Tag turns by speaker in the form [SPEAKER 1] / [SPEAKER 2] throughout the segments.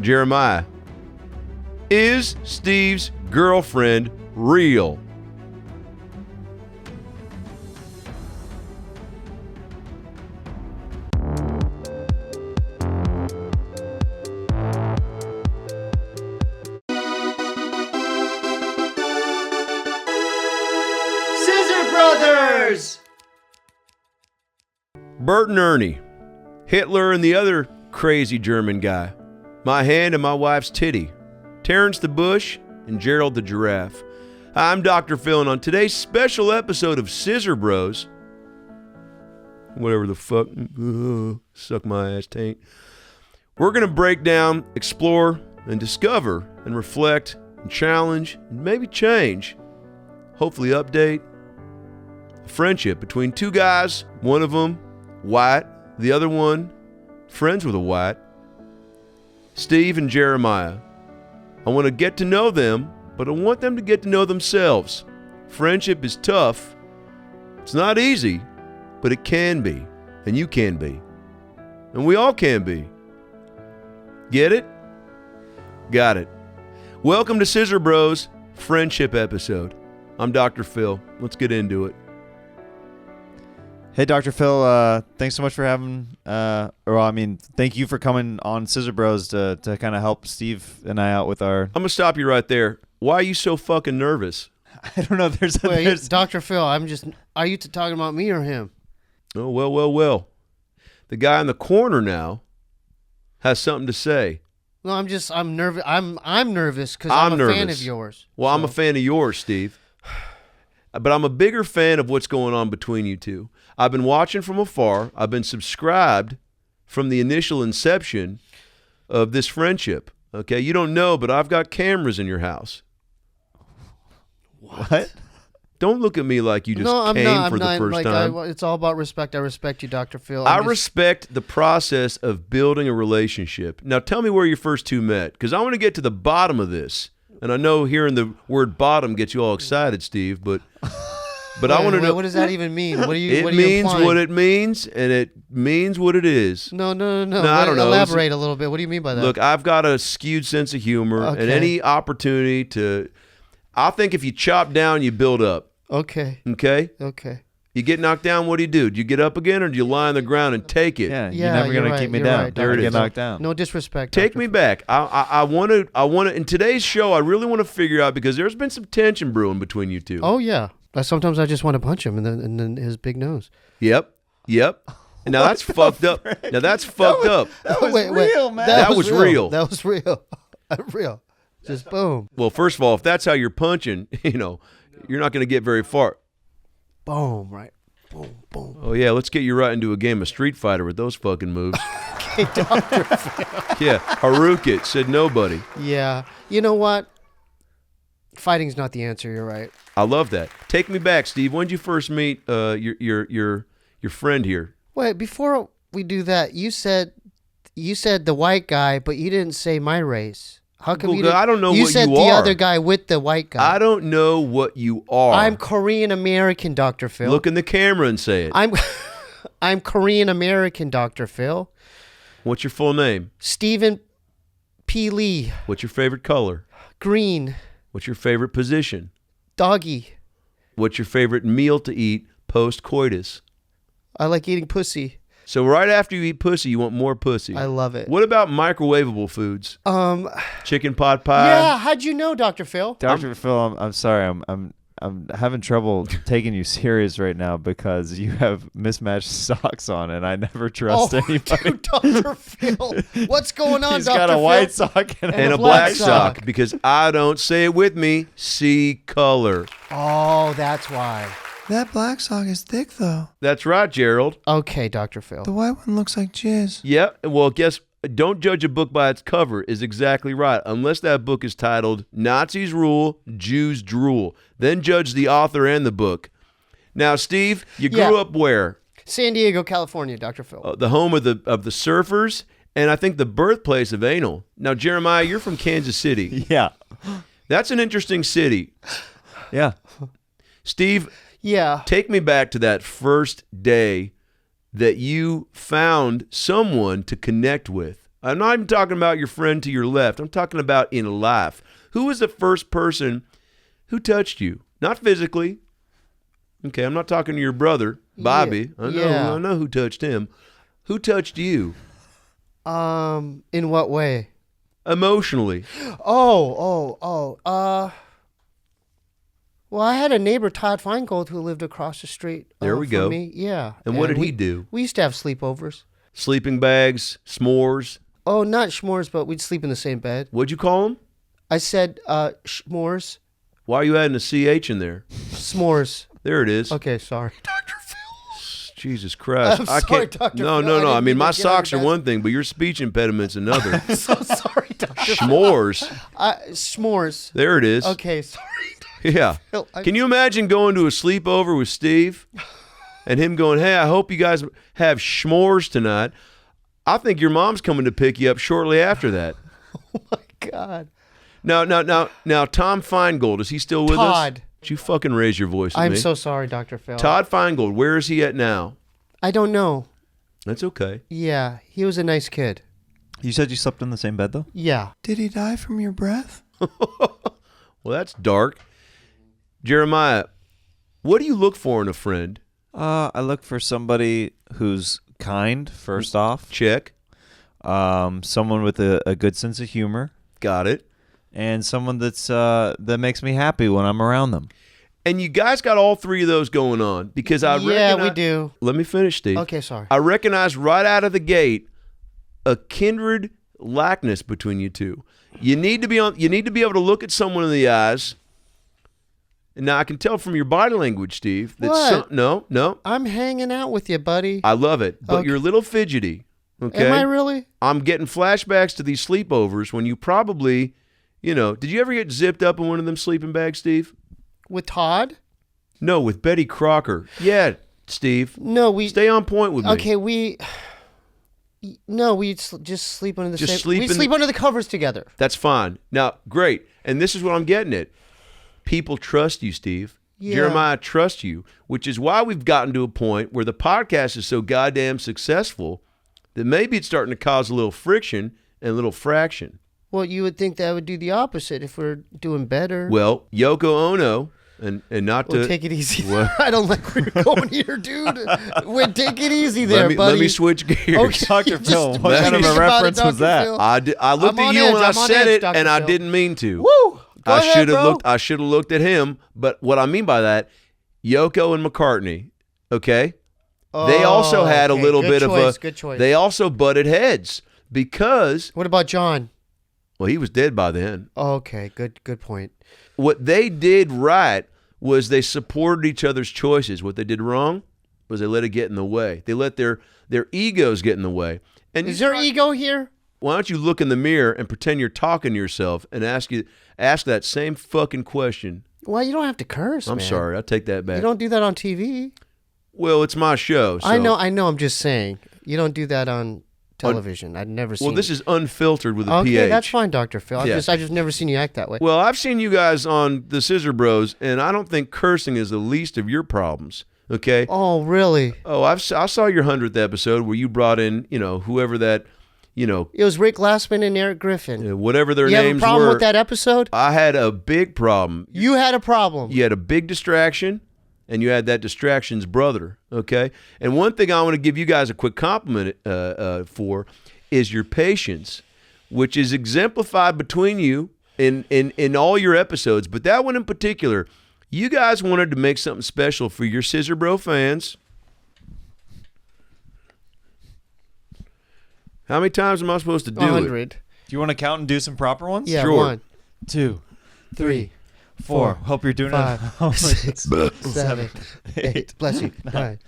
[SPEAKER 1] Jeremiah, is Steve's girlfriend real?
[SPEAKER 2] Scissor Brothers!
[SPEAKER 1] Bert and Ernie, Hitler and the other crazy German guy, my hand and my wife's titty, Terrence the Bush and Gerald the Giraffe. I'm Dr. Phil, and on today's special episode of Scissor Bros, whatever the fuck, suck my ass taint, we're going to break down, explore, and discover, and reflect, and challenge, and maybe change, hopefully update, a friendship between two guys, one of them white, the other one friends with a white, Steve and Jeremiah. I want to get to know them, but I want them to get to know themselves. Friendship is tough. It's not easy, but it can be, and you can be, and we all can be. Get it? Got it. Welcome to Scissor Bros Friendship episode. I'm Dr. Phil. Let's get into it.
[SPEAKER 3] Hey, Dr. Phil, thanks so much for thank you for coming on Scissor Bros to kind of help Steve and I out with our...
[SPEAKER 1] I'm going to stop you right there. Why are you so fucking nervous?
[SPEAKER 3] I don't know. There's
[SPEAKER 2] Dr. Phil, are you talking about me or him?
[SPEAKER 1] Oh, well. The guy in the corner now has something to say.
[SPEAKER 2] No, I'm nervous. I'm nervous because I'm a fan of yours.
[SPEAKER 1] Well, so. I'm a fan of yours, Steve. But I'm a bigger fan of what's going on between you two. I've been watching from afar. I've been subscribed from the initial inception of this friendship. Okay, you don't know, but I've got cameras in your house.
[SPEAKER 3] What?
[SPEAKER 1] Don't look at me like you just came for the first time.
[SPEAKER 2] It's all about respect. I respect you, Dr. Phil.
[SPEAKER 1] I respect the process of building a relationship. Now, tell me where you first two met, because I want to get to the bottom of this. And I know hearing the word bottom gets you all excited, Steve, but I want to know.
[SPEAKER 2] What does that even mean?
[SPEAKER 1] It means what it means, and it means what it is.
[SPEAKER 2] No.
[SPEAKER 1] I don't know.
[SPEAKER 2] Elaborate a little bit. What do you mean by that?
[SPEAKER 1] Look, I've got a skewed sense of humor, and any opportunity to... I think if you chop down, you build up.
[SPEAKER 2] Okay. You
[SPEAKER 1] get knocked down, what do? Do you get up again, or do you lie on the ground and take it?
[SPEAKER 3] Yeah, you're never going to keep me down.
[SPEAKER 2] Right,
[SPEAKER 3] there it is. Get knocked down.
[SPEAKER 2] No disrespect.
[SPEAKER 1] Take me back. I want to, in today's show, I really want to figure out, because there's been some tension brewing between you two.
[SPEAKER 2] Oh, yeah. Sometimes I just want to punch him and then his big nose.
[SPEAKER 1] Yep. And now that's fucked up. Now that's fucked up.
[SPEAKER 3] That was real, man.
[SPEAKER 1] That was real.
[SPEAKER 2] That was real. Real. Just boom.
[SPEAKER 1] Well, first of all, if that's how you're punching, you're not going to get very far.
[SPEAKER 2] Boom, right. Boom, boom.
[SPEAKER 1] Oh, yeah, let's get you right into a game of Street Fighter with those fucking moves.
[SPEAKER 2] Okay, Dr. Phil.
[SPEAKER 1] Yeah, Haruka said nobody.
[SPEAKER 2] Yeah. You know what? Fighting's not the answer, you're right.
[SPEAKER 1] I love that. Take me back, Steve. When did you first meet your friend here?
[SPEAKER 2] Wait, before we do that, you said the white guy, but you didn't say my race. How come you didn't?
[SPEAKER 1] I don't know what you are.
[SPEAKER 2] You said the other guy with the white guy.
[SPEAKER 1] I don't know what you are.
[SPEAKER 2] I'm Korean American, Dr. Phil.
[SPEAKER 1] Look in the camera and say it.
[SPEAKER 2] I'm Korean American, Dr. Phil.
[SPEAKER 1] What's your full name?
[SPEAKER 2] Stephen P. Lee.
[SPEAKER 1] What's your favorite color?
[SPEAKER 2] Green.
[SPEAKER 1] What's your favorite position?
[SPEAKER 2] Doggy.
[SPEAKER 1] What's your favorite meal to eat post-coitus?
[SPEAKER 2] I like eating pussy.
[SPEAKER 1] So right after you eat pussy, you want more pussy.
[SPEAKER 2] I love it.
[SPEAKER 1] What about microwavable foods? Chicken pot pie?
[SPEAKER 2] Yeah, how'd you know, Dr. Phil?
[SPEAKER 3] Dr. Phil, I'm sorry. I'm having trouble taking you serious right now because you have mismatched socks on, and I never trust anybody.
[SPEAKER 2] Dude, Dr. Phil, what's going on, Dr. Phil?
[SPEAKER 3] He's got a white sock
[SPEAKER 1] and a black sock because I don't, say it with me, see color.
[SPEAKER 2] Oh, that's why.
[SPEAKER 4] That black sock is thick, though.
[SPEAKER 1] That's right, Gerald.
[SPEAKER 2] Okay, Dr. Phil.
[SPEAKER 4] The white one looks like jizz.
[SPEAKER 1] Yep. Well, don't judge a book by its cover is exactly right, unless that book is titled Nazis Rule, Jews Drool. Then judge the author and the book. Now, Steve, you grew up where?
[SPEAKER 2] San Diego, California, Dr. Phil.
[SPEAKER 1] The home of the surfers, and I think the birthplace of anal. Now, Jeremiah, you're from Kansas City.
[SPEAKER 3] Yeah.
[SPEAKER 1] That's an interesting city.
[SPEAKER 3] Yeah.
[SPEAKER 1] Steve,
[SPEAKER 2] yeah,
[SPEAKER 1] take me back to that first day that you found someone to connect with. I'm not even talking about your friend to your left. I'm talking about in life. Who was the first person who touched you? Not physically. Okay, I'm not talking to your brother, Bobby.
[SPEAKER 2] Yeah.
[SPEAKER 1] I know who touched him. Who touched you?
[SPEAKER 2] In what way?
[SPEAKER 1] Emotionally.
[SPEAKER 2] Well, I had a neighbor, Todd Feingold, who lived across the street.
[SPEAKER 1] There we
[SPEAKER 2] from
[SPEAKER 1] go.
[SPEAKER 2] Me. Yeah.
[SPEAKER 1] And what did he do?
[SPEAKER 2] We used to have sleepovers.
[SPEAKER 1] Sleeping bags, s'mores.
[SPEAKER 2] Oh, not s'mores, but we'd sleep in the same bed.
[SPEAKER 1] What'd you call them?
[SPEAKER 2] I said s'mores.
[SPEAKER 1] Why are you adding a CH in there?
[SPEAKER 2] S'mores.
[SPEAKER 1] There it is.
[SPEAKER 2] Okay, sorry. Dr. Phil.
[SPEAKER 1] Jesus Christ.
[SPEAKER 2] I'm
[SPEAKER 1] I
[SPEAKER 2] sorry,
[SPEAKER 1] can't.
[SPEAKER 2] Dr.
[SPEAKER 1] No,
[SPEAKER 2] Phil.
[SPEAKER 1] no, no. I
[SPEAKER 2] didn't
[SPEAKER 1] mean,
[SPEAKER 2] mean
[SPEAKER 1] my
[SPEAKER 2] to get on
[SPEAKER 1] socks are
[SPEAKER 2] your
[SPEAKER 1] one thing, but your speech impediment's another.
[SPEAKER 2] I'm so sorry, Dr. Phil.
[SPEAKER 1] S'mores.
[SPEAKER 2] S'mores.
[SPEAKER 1] There it is.
[SPEAKER 2] Okay, sorry.
[SPEAKER 1] Yeah.
[SPEAKER 2] Phil,
[SPEAKER 1] Can you imagine going to a sleepover with Steve and him going, hey, I hope you guys have s'mores tonight? I think your mom's coming to pick you up shortly after that.
[SPEAKER 2] Oh, my God.
[SPEAKER 1] Now, Tom Feingold, is he still with us?
[SPEAKER 2] Todd.
[SPEAKER 1] Did you fucking raise your voice at
[SPEAKER 2] I'm
[SPEAKER 1] me?
[SPEAKER 2] so sorry, Dr. Phil.
[SPEAKER 1] Todd Feingold, where is he at now?
[SPEAKER 2] I don't know.
[SPEAKER 1] That's okay.
[SPEAKER 2] Yeah, he was a nice kid.
[SPEAKER 3] You said you slept in the same bed though?
[SPEAKER 2] Yeah.
[SPEAKER 4] Did he die from your breath?
[SPEAKER 1] Well, that's dark. Jeremiah, what do you look for in a friend?
[SPEAKER 3] I look for somebody who's kind, first off.
[SPEAKER 1] Check.
[SPEAKER 3] Someone with a good sense of humor.
[SPEAKER 1] Got it.
[SPEAKER 3] And someone that makes me happy when I'm around them.
[SPEAKER 1] And you guys got all three of those going on because I
[SPEAKER 2] Yeah,
[SPEAKER 1] recognize,
[SPEAKER 2] we do.
[SPEAKER 1] Let me finish, Steve.
[SPEAKER 2] Okay, sorry.
[SPEAKER 1] I recognize right out of the gate a kindred likeness between you two. You need to be able to look at someone in the eyes. And now I can tell from your body language, Steve, that
[SPEAKER 2] What?
[SPEAKER 1] no.
[SPEAKER 2] I'm hanging out with you, buddy.
[SPEAKER 1] I love it, but
[SPEAKER 2] Okay.
[SPEAKER 1] you're a little fidgety. Okay.
[SPEAKER 2] Am I really?
[SPEAKER 1] I'm getting flashbacks to these sleepovers when you probably, did you ever get zipped up in one of them sleeping bags, Steve?
[SPEAKER 2] With Todd?
[SPEAKER 1] No, with Betty Crocker. Yeah, Steve.
[SPEAKER 2] No, we...
[SPEAKER 1] Stay on point with me.
[SPEAKER 2] Okay, we... No, we just sleep under the
[SPEAKER 1] Just
[SPEAKER 2] same...
[SPEAKER 1] sleep
[SPEAKER 2] We
[SPEAKER 1] in
[SPEAKER 2] sleep
[SPEAKER 1] the-
[SPEAKER 2] under the covers together.
[SPEAKER 1] That's fine. Now, great. And this is what I'm getting at. People trust you, Steve.
[SPEAKER 2] Yeah.
[SPEAKER 1] Jeremiah trusts you, which is why we've gotten to a point where the podcast is so goddamn successful that maybe it's starting to cause a little friction and a little fraction.
[SPEAKER 2] Well, you would think that would do the opposite if we're doing better.
[SPEAKER 1] Well, Yoko Ono, and not
[SPEAKER 2] Well,
[SPEAKER 1] to...
[SPEAKER 2] take it easy.
[SPEAKER 1] Well-
[SPEAKER 2] I don't like where you're going here, dude. Well, take it easy there, buddy.
[SPEAKER 1] let me switch gears.
[SPEAKER 2] Okay,
[SPEAKER 3] Dr.
[SPEAKER 2] just
[SPEAKER 3] Phil, what
[SPEAKER 1] kind of a
[SPEAKER 2] think about it,
[SPEAKER 3] reference was
[SPEAKER 2] Dr.
[SPEAKER 3] that?
[SPEAKER 2] Phil.
[SPEAKER 1] I looked
[SPEAKER 2] I'm
[SPEAKER 1] at
[SPEAKER 2] on
[SPEAKER 1] you
[SPEAKER 2] edge,
[SPEAKER 1] when I
[SPEAKER 2] I'm on
[SPEAKER 1] said
[SPEAKER 2] edge,
[SPEAKER 1] it,
[SPEAKER 2] Dr.
[SPEAKER 1] and I
[SPEAKER 2] Phil.
[SPEAKER 1] didn't mean to.
[SPEAKER 2] Woo! Go
[SPEAKER 1] I
[SPEAKER 2] ahead,
[SPEAKER 1] should have
[SPEAKER 2] bro.
[SPEAKER 1] looked. I should have looked at him. But what I mean by that, Yoko and McCartney, okay, they also had a
[SPEAKER 2] okay,
[SPEAKER 1] little
[SPEAKER 2] good
[SPEAKER 1] bit
[SPEAKER 2] choice,
[SPEAKER 1] of a.
[SPEAKER 2] good choice.
[SPEAKER 1] They also butted heads because
[SPEAKER 2] What about John?
[SPEAKER 1] he was dead by then.
[SPEAKER 2] Okay, good point.
[SPEAKER 1] What they did right was they supported each other's choices. What they did wrong was they let it get in the way. They let their egos get in the way. And
[SPEAKER 2] Is there ego here?
[SPEAKER 1] why don't you look in the mirror and pretend you're talking to yourself and ask that same fucking question?
[SPEAKER 2] Well, you don't have to curse,
[SPEAKER 1] I'm
[SPEAKER 2] man.
[SPEAKER 1] sorry, I take that back.
[SPEAKER 2] You don't do that on TV.
[SPEAKER 1] Well, it's my show. So.
[SPEAKER 2] I know. I'm just saying. You don't do that on television. I've never seen.
[SPEAKER 1] Well, this is unfiltered with a
[SPEAKER 2] okay.
[SPEAKER 1] pH.
[SPEAKER 2] That's fine, Dr. Phil.
[SPEAKER 1] Yeah.
[SPEAKER 2] I just never seen you act that way.
[SPEAKER 1] Well, I've seen you guys on the Scissor Bros, and I don't think cursing is the least of your problems. Okay.
[SPEAKER 2] Oh, really?
[SPEAKER 1] Oh, I saw your 100th episode where you brought in, whoever that,
[SPEAKER 2] It was Rick Glassman and Eric Griffin.
[SPEAKER 1] whatever their
[SPEAKER 2] You have a
[SPEAKER 1] names
[SPEAKER 2] problem
[SPEAKER 1] were.
[SPEAKER 2] with that episode?
[SPEAKER 1] I had a big problem.
[SPEAKER 2] You had a problem.
[SPEAKER 1] You had a big distraction, and you had that distraction's brother, okay? And one thing I want to give you guys a quick compliment for is your patience, which is exemplified between you in all your episodes. But that one in particular, you guys wanted to make something special for your Scissor Bro fans. How many times am I supposed to do
[SPEAKER 2] 100.
[SPEAKER 3] Do you want to count and do some proper ones?
[SPEAKER 2] Yeah,
[SPEAKER 1] Sure.
[SPEAKER 2] 1,
[SPEAKER 3] 2,
[SPEAKER 2] 3,
[SPEAKER 3] 4. Hope you're doing
[SPEAKER 2] 5,
[SPEAKER 3] it.
[SPEAKER 2] 6, 7, 8. Bless you. 9,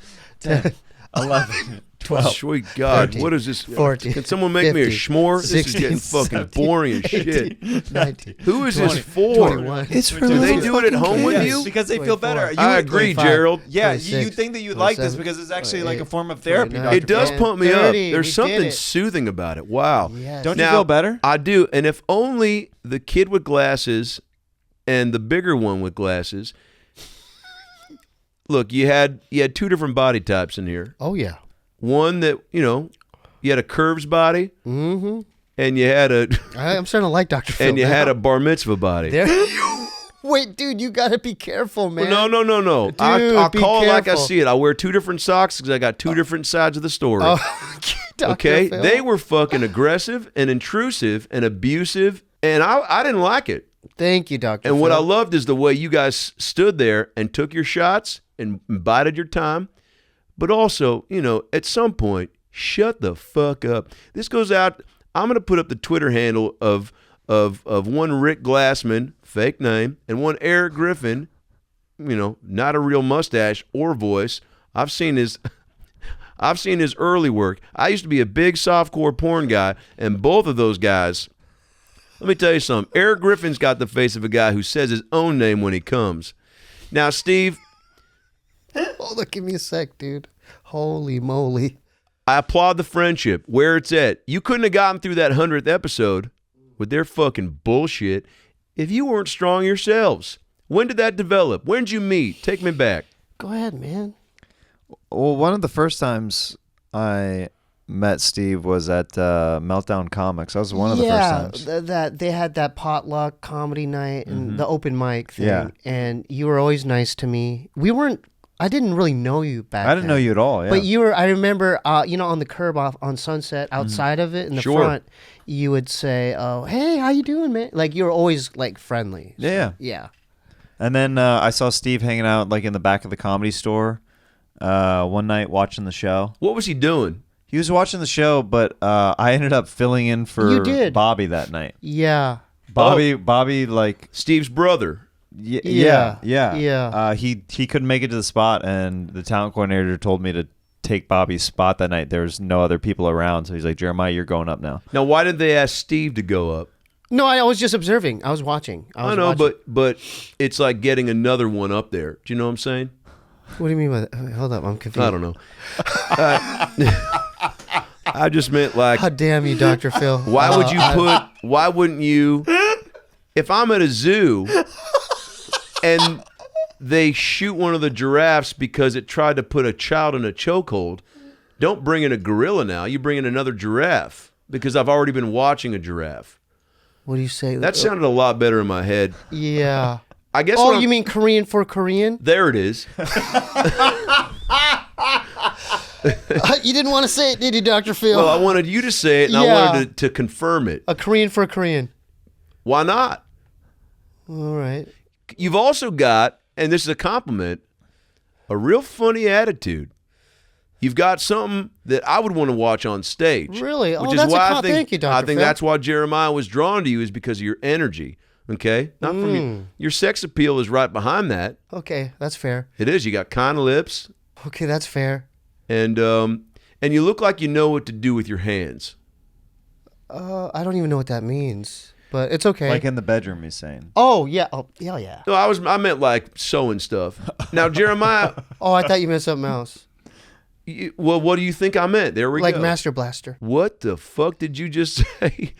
[SPEAKER 2] 10,
[SPEAKER 3] 11,
[SPEAKER 1] it?
[SPEAKER 3] 12.
[SPEAKER 1] Sweet God,
[SPEAKER 2] 13,
[SPEAKER 1] what is this?
[SPEAKER 2] 14,
[SPEAKER 1] Can someone make me a
[SPEAKER 2] 15,
[SPEAKER 1] schmore? This is
[SPEAKER 2] 16,
[SPEAKER 1] getting fucking
[SPEAKER 2] 17,
[SPEAKER 1] boring as shit.
[SPEAKER 2] 18, 19,
[SPEAKER 1] Who is
[SPEAKER 2] 20,
[SPEAKER 1] this for?
[SPEAKER 2] 21.
[SPEAKER 4] It's for
[SPEAKER 1] Do they
[SPEAKER 4] little
[SPEAKER 1] do it at
[SPEAKER 4] fucking
[SPEAKER 1] home with
[SPEAKER 4] kids.
[SPEAKER 1] you?
[SPEAKER 3] Because they feel
[SPEAKER 2] 24.
[SPEAKER 3] better.
[SPEAKER 1] I agree,
[SPEAKER 2] 25.
[SPEAKER 1] Gerald.
[SPEAKER 3] Yeah,
[SPEAKER 2] 26,
[SPEAKER 3] you think that you'd like this
[SPEAKER 2] 27,
[SPEAKER 3] because it's actually like a
[SPEAKER 2] 28,
[SPEAKER 3] form of therapy.
[SPEAKER 2] 29.
[SPEAKER 3] Dr.
[SPEAKER 1] It does
[SPEAKER 3] Phil.
[SPEAKER 1] pump me
[SPEAKER 2] 30,
[SPEAKER 1] up.
[SPEAKER 2] we
[SPEAKER 1] There's
[SPEAKER 2] did
[SPEAKER 1] something
[SPEAKER 2] it.
[SPEAKER 1] soothing about it. Wow.
[SPEAKER 2] Yes.
[SPEAKER 3] Don't you
[SPEAKER 1] Now,
[SPEAKER 3] feel better?
[SPEAKER 1] I do. And if only the kid with glasses and the bigger one with glasses. Look, you had two different body types in here.
[SPEAKER 2] Oh, yeah.
[SPEAKER 1] One that, You had a curves body.
[SPEAKER 2] Mm-hmm.
[SPEAKER 1] And you had a.
[SPEAKER 2] I'm starting to like Dr. Phil.
[SPEAKER 1] And you
[SPEAKER 2] now.
[SPEAKER 1] had a bar mitzvah body.
[SPEAKER 2] Wait, dude, you gotta be careful, man.
[SPEAKER 1] No.
[SPEAKER 2] Dude,
[SPEAKER 1] I'll
[SPEAKER 2] be
[SPEAKER 1] call it like I
[SPEAKER 2] careful.
[SPEAKER 1] see it. I'll wear 2 different socks because I got 2 different sides of the story.
[SPEAKER 2] Oh, Dr.
[SPEAKER 1] Okay?
[SPEAKER 2] Phil.
[SPEAKER 1] They were fucking aggressive and intrusive and abusive, and I didn't like it.
[SPEAKER 2] Thank you, Dr.
[SPEAKER 1] And
[SPEAKER 2] Phil.
[SPEAKER 1] what I loved is the way you guys stood there and took your shots and bided your time. But also, at some point, shut the fuck up. This goes out. I'm going to put up the Twitter handle of one Rick Glassman, fake name, and one Eric Griffin, not a real mustache or voice. I've seen his early work. I used to be a big softcore porn guy, and both of those guys, let me tell you something. Eric Griffin's got the face of a guy who says his own name when he comes. Now, Steve.
[SPEAKER 2] Oh, look, give me a sec, dude. Holy moly.
[SPEAKER 1] I applaud the friendship where it's at. You couldn't have gotten through that 100th episode with their fucking bullshit if you weren't strong yourselves. When did that develop? When did you meet? Take me back.
[SPEAKER 2] Go ahead, man.
[SPEAKER 3] Well, one of the first times I met Steve was at Meltdown Comics. That was one of the first times.
[SPEAKER 2] That they had that potluck comedy night and the open mic thing.
[SPEAKER 3] Yeah.
[SPEAKER 2] And you were always nice to me. I didn't really know you back then.
[SPEAKER 3] I didn't know you at all. Yeah.
[SPEAKER 2] But I remember, on the curb off on Sunset, outside of it, in the
[SPEAKER 1] Sure.
[SPEAKER 2] front, you would say, "Oh, hey, how you doing, man?" Like, you were always, like, friendly. So,
[SPEAKER 3] Yeah.
[SPEAKER 2] Yeah.
[SPEAKER 3] And then I saw Steve hanging out like in the back of the Comedy Store one night watching the show.
[SPEAKER 1] What was he doing?
[SPEAKER 3] He was watching the show, but I ended up filling in for
[SPEAKER 2] You did.
[SPEAKER 3] Bobby that night.
[SPEAKER 2] Yeah.
[SPEAKER 3] Bobby, like
[SPEAKER 1] Steve's brother.
[SPEAKER 2] Yeah.
[SPEAKER 3] He couldn't make it to the spot, and the talent coordinator told me to take Bobby's spot that night. There was no other people around, so he's like, "Jeremiah, you're going up now."
[SPEAKER 1] Now, why did they ask Steve to go up?
[SPEAKER 2] No, I was just observing. I was watching.
[SPEAKER 1] I know, but it's like getting another one up there. Do you know what I'm saying?
[SPEAKER 2] What do you mean by that? Hold up, I'm confused.
[SPEAKER 1] I don't know. I just meant like,
[SPEAKER 2] How damn you, Dr. Phil.
[SPEAKER 1] why wouldn't you, if I'm at a zoo and they shoot one of the giraffes because it tried to put a child in a chokehold, don't bring in a gorilla now. You bring in another giraffe because I've already been watching a giraffe.
[SPEAKER 2] What do you say?
[SPEAKER 1] That sounded a lot better in my head.
[SPEAKER 2] Yeah.
[SPEAKER 1] I guess.
[SPEAKER 2] Oh, you mean Korean for Korean?
[SPEAKER 1] There it is.
[SPEAKER 2] You didn't want to say it, did you, Dr. Phil?
[SPEAKER 1] Well, I wanted you to say it, and I
[SPEAKER 2] Yeah.
[SPEAKER 1] wanted to confirm it.
[SPEAKER 2] A Korean for Korean.
[SPEAKER 1] Why not?
[SPEAKER 2] All right.
[SPEAKER 1] You've also got, and this is a compliment, a real funny attitude. You've got something that I would want to watch on stage.
[SPEAKER 2] Really? Oh,
[SPEAKER 1] Which is
[SPEAKER 2] that's
[SPEAKER 1] why
[SPEAKER 2] a thank you, Dr.
[SPEAKER 1] I think
[SPEAKER 2] Phil.
[SPEAKER 1] that's why Jeremiah was drawn to you, is because of your energy. Okay? Not from your sex appeal is right behind that.
[SPEAKER 2] Okay, that's fair.
[SPEAKER 1] It is. You got kind of lips,
[SPEAKER 2] Okay, that's fair.
[SPEAKER 1] and you look like you know what to do with your hands.
[SPEAKER 2] I don't even know what that means, but it's okay.
[SPEAKER 3] Like in the bedroom, he's saying.
[SPEAKER 2] Oh, yeah. Oh, yeah.
[SPEAKER 1] No, I meant like sewing stuff. Now, Jeremiah,
[SPEAKER 2] Oh, I thought you meant something else.
[SPEAKER 1] well, what do you think I meant? There we
[SPEAKER 2] Like
[SPEAKER 1] go.
[SPEAKER 2] Master Blaster.
[SPEAKER 1] What the fuck did you just say?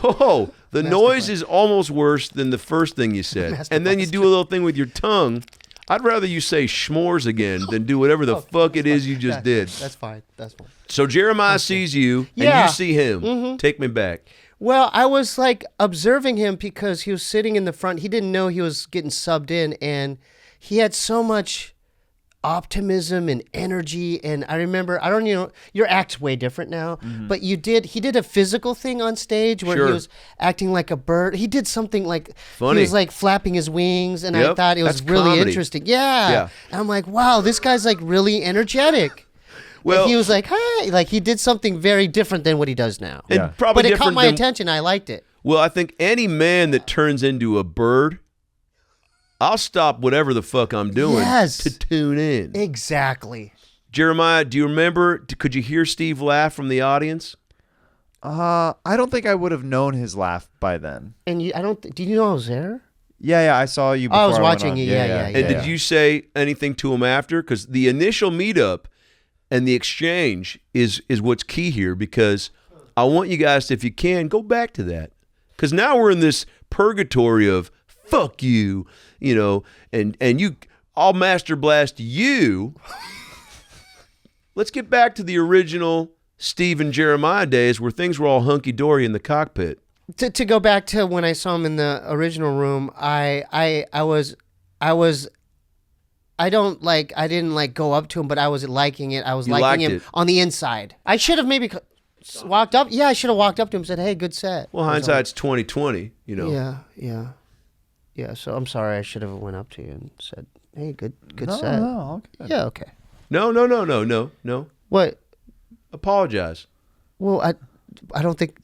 [SPEAKER 1] Oh, the
[SPEAKER 2] Master
[SPEAKER 1] noise
[SPEAKER 2] Blaster.
[SPEAKER 1] is almost worse than the first thing you said.
[SPEAKER 2] Master
[SPEAKER 1] And then you do a little thing with your tongue. I'd rather you say schmores again than do whatever the fuck it is you just did.
[SPEAKER 2] That's fine. That's fine.
[SPEAKER 1] So Jeremiah sees you and
[SPEAKER 2] Yeah.
[SPEAKER 1] you see him. Take me back.
[SPEAKER 2] Well, I was like observing him because he was sitting in the front. He didn't know he was getting subbed in, and he had so much optimism and energy. And I remember, your act's way different now, but he did a physical thing on stage where
[SPEAKER 1] Sure.
[SPEAKER 2] he was acting like a bird. He did something like,
[SPEAKER 1] Funny.
[SPEAKER 2] he was like flapping his wings, and I
[SPEAKER 1] Yep,
[SPEAKER 2] thought it was
[SPEAKER 1] that's
[SPEAKER 2] really
[SPEAKER 1] comedy.
[SPEAKER 2] interesting. Yeah.
[SPEAKER 1] Yeah.
[SPEAKER 2] And I'm like, wow, this guy's like really energetic.
[SPEAKER 1] Well,
[SPEAKER 2] Like, he was like, hey, like he did something very different than what he does now.
[SPEAKER 1] and
[SPEAKER 3] Yeah.
[SPEAKER 1] probably
[SPEAKER 2] But it caught
[SPEAKER 1] different
[SPEAKER 2] my
[SPEAKER 1] than,
[SPEAKER 2] attention. I liked it.
[SPEAKER 1] Well, I think any man that turns into a bird, I'll stop whatever the fuck I'm doing
[SPEAKER 2] Yes.
[SPEAKER 1] to tune in.
[SPEAKER 2] Exactly.
[SPEAKER 1] Jeremiah, do you remember? Could you hear Steve laugh from the audience?
[SPEAKER 3] I don't think I would have known his laugh by then.
[SPEAKER 2] And did you know I was there?
[SPEAKER 3] Yeah, I saw you before
[SPEAKER 2] I was
[SPEAKER 3] went
[SPEAKER 2] watching
[SPEAKER 3] on.
[SPEAKER 2] you, yeah.
[SPEAKER 1] And did you say anything to him after? Because the initial meetup and the exchange is what's key here, because I want you guys to, if you can, go back to that. Because now we're in this purgatory of fuck you, and you, I'll master blast you. Let's get back to the original Steve and Jeremiah days where things were all hunky-dory in the cockpit.
[SPEAKER 2] To go back to when I saw him in the original room, I didn't like go up to him, but I was liking it. I was
[SPEAKER 1] You
[SPEAKER 2] liking
[SPEAKER 1] liked
[SPEAKER 2] him
[SPEAKER 1] it.
[SPEAKER 2] on the inside. I should have maybe walked up. Yeah, I should have walked up to him and said, "Hey, good set."
[SPEAKER 1] Well, hindsight's 20/20, you know.
[SPEAKER 2] Yeah. So I'm sorry. I should have went up to you and said, "Hey, good
[SPEAKER 3] No,
[SPEAKER 2] set."
[SPEAKER 3] no, okay.
[SPEAKER 2] Yeah, okay.
[SPEAKER 1] No.
[SPEAKER 2] What?
[SPEAKER 1] Apologize.
[SPEAKER 2] Well, I don't think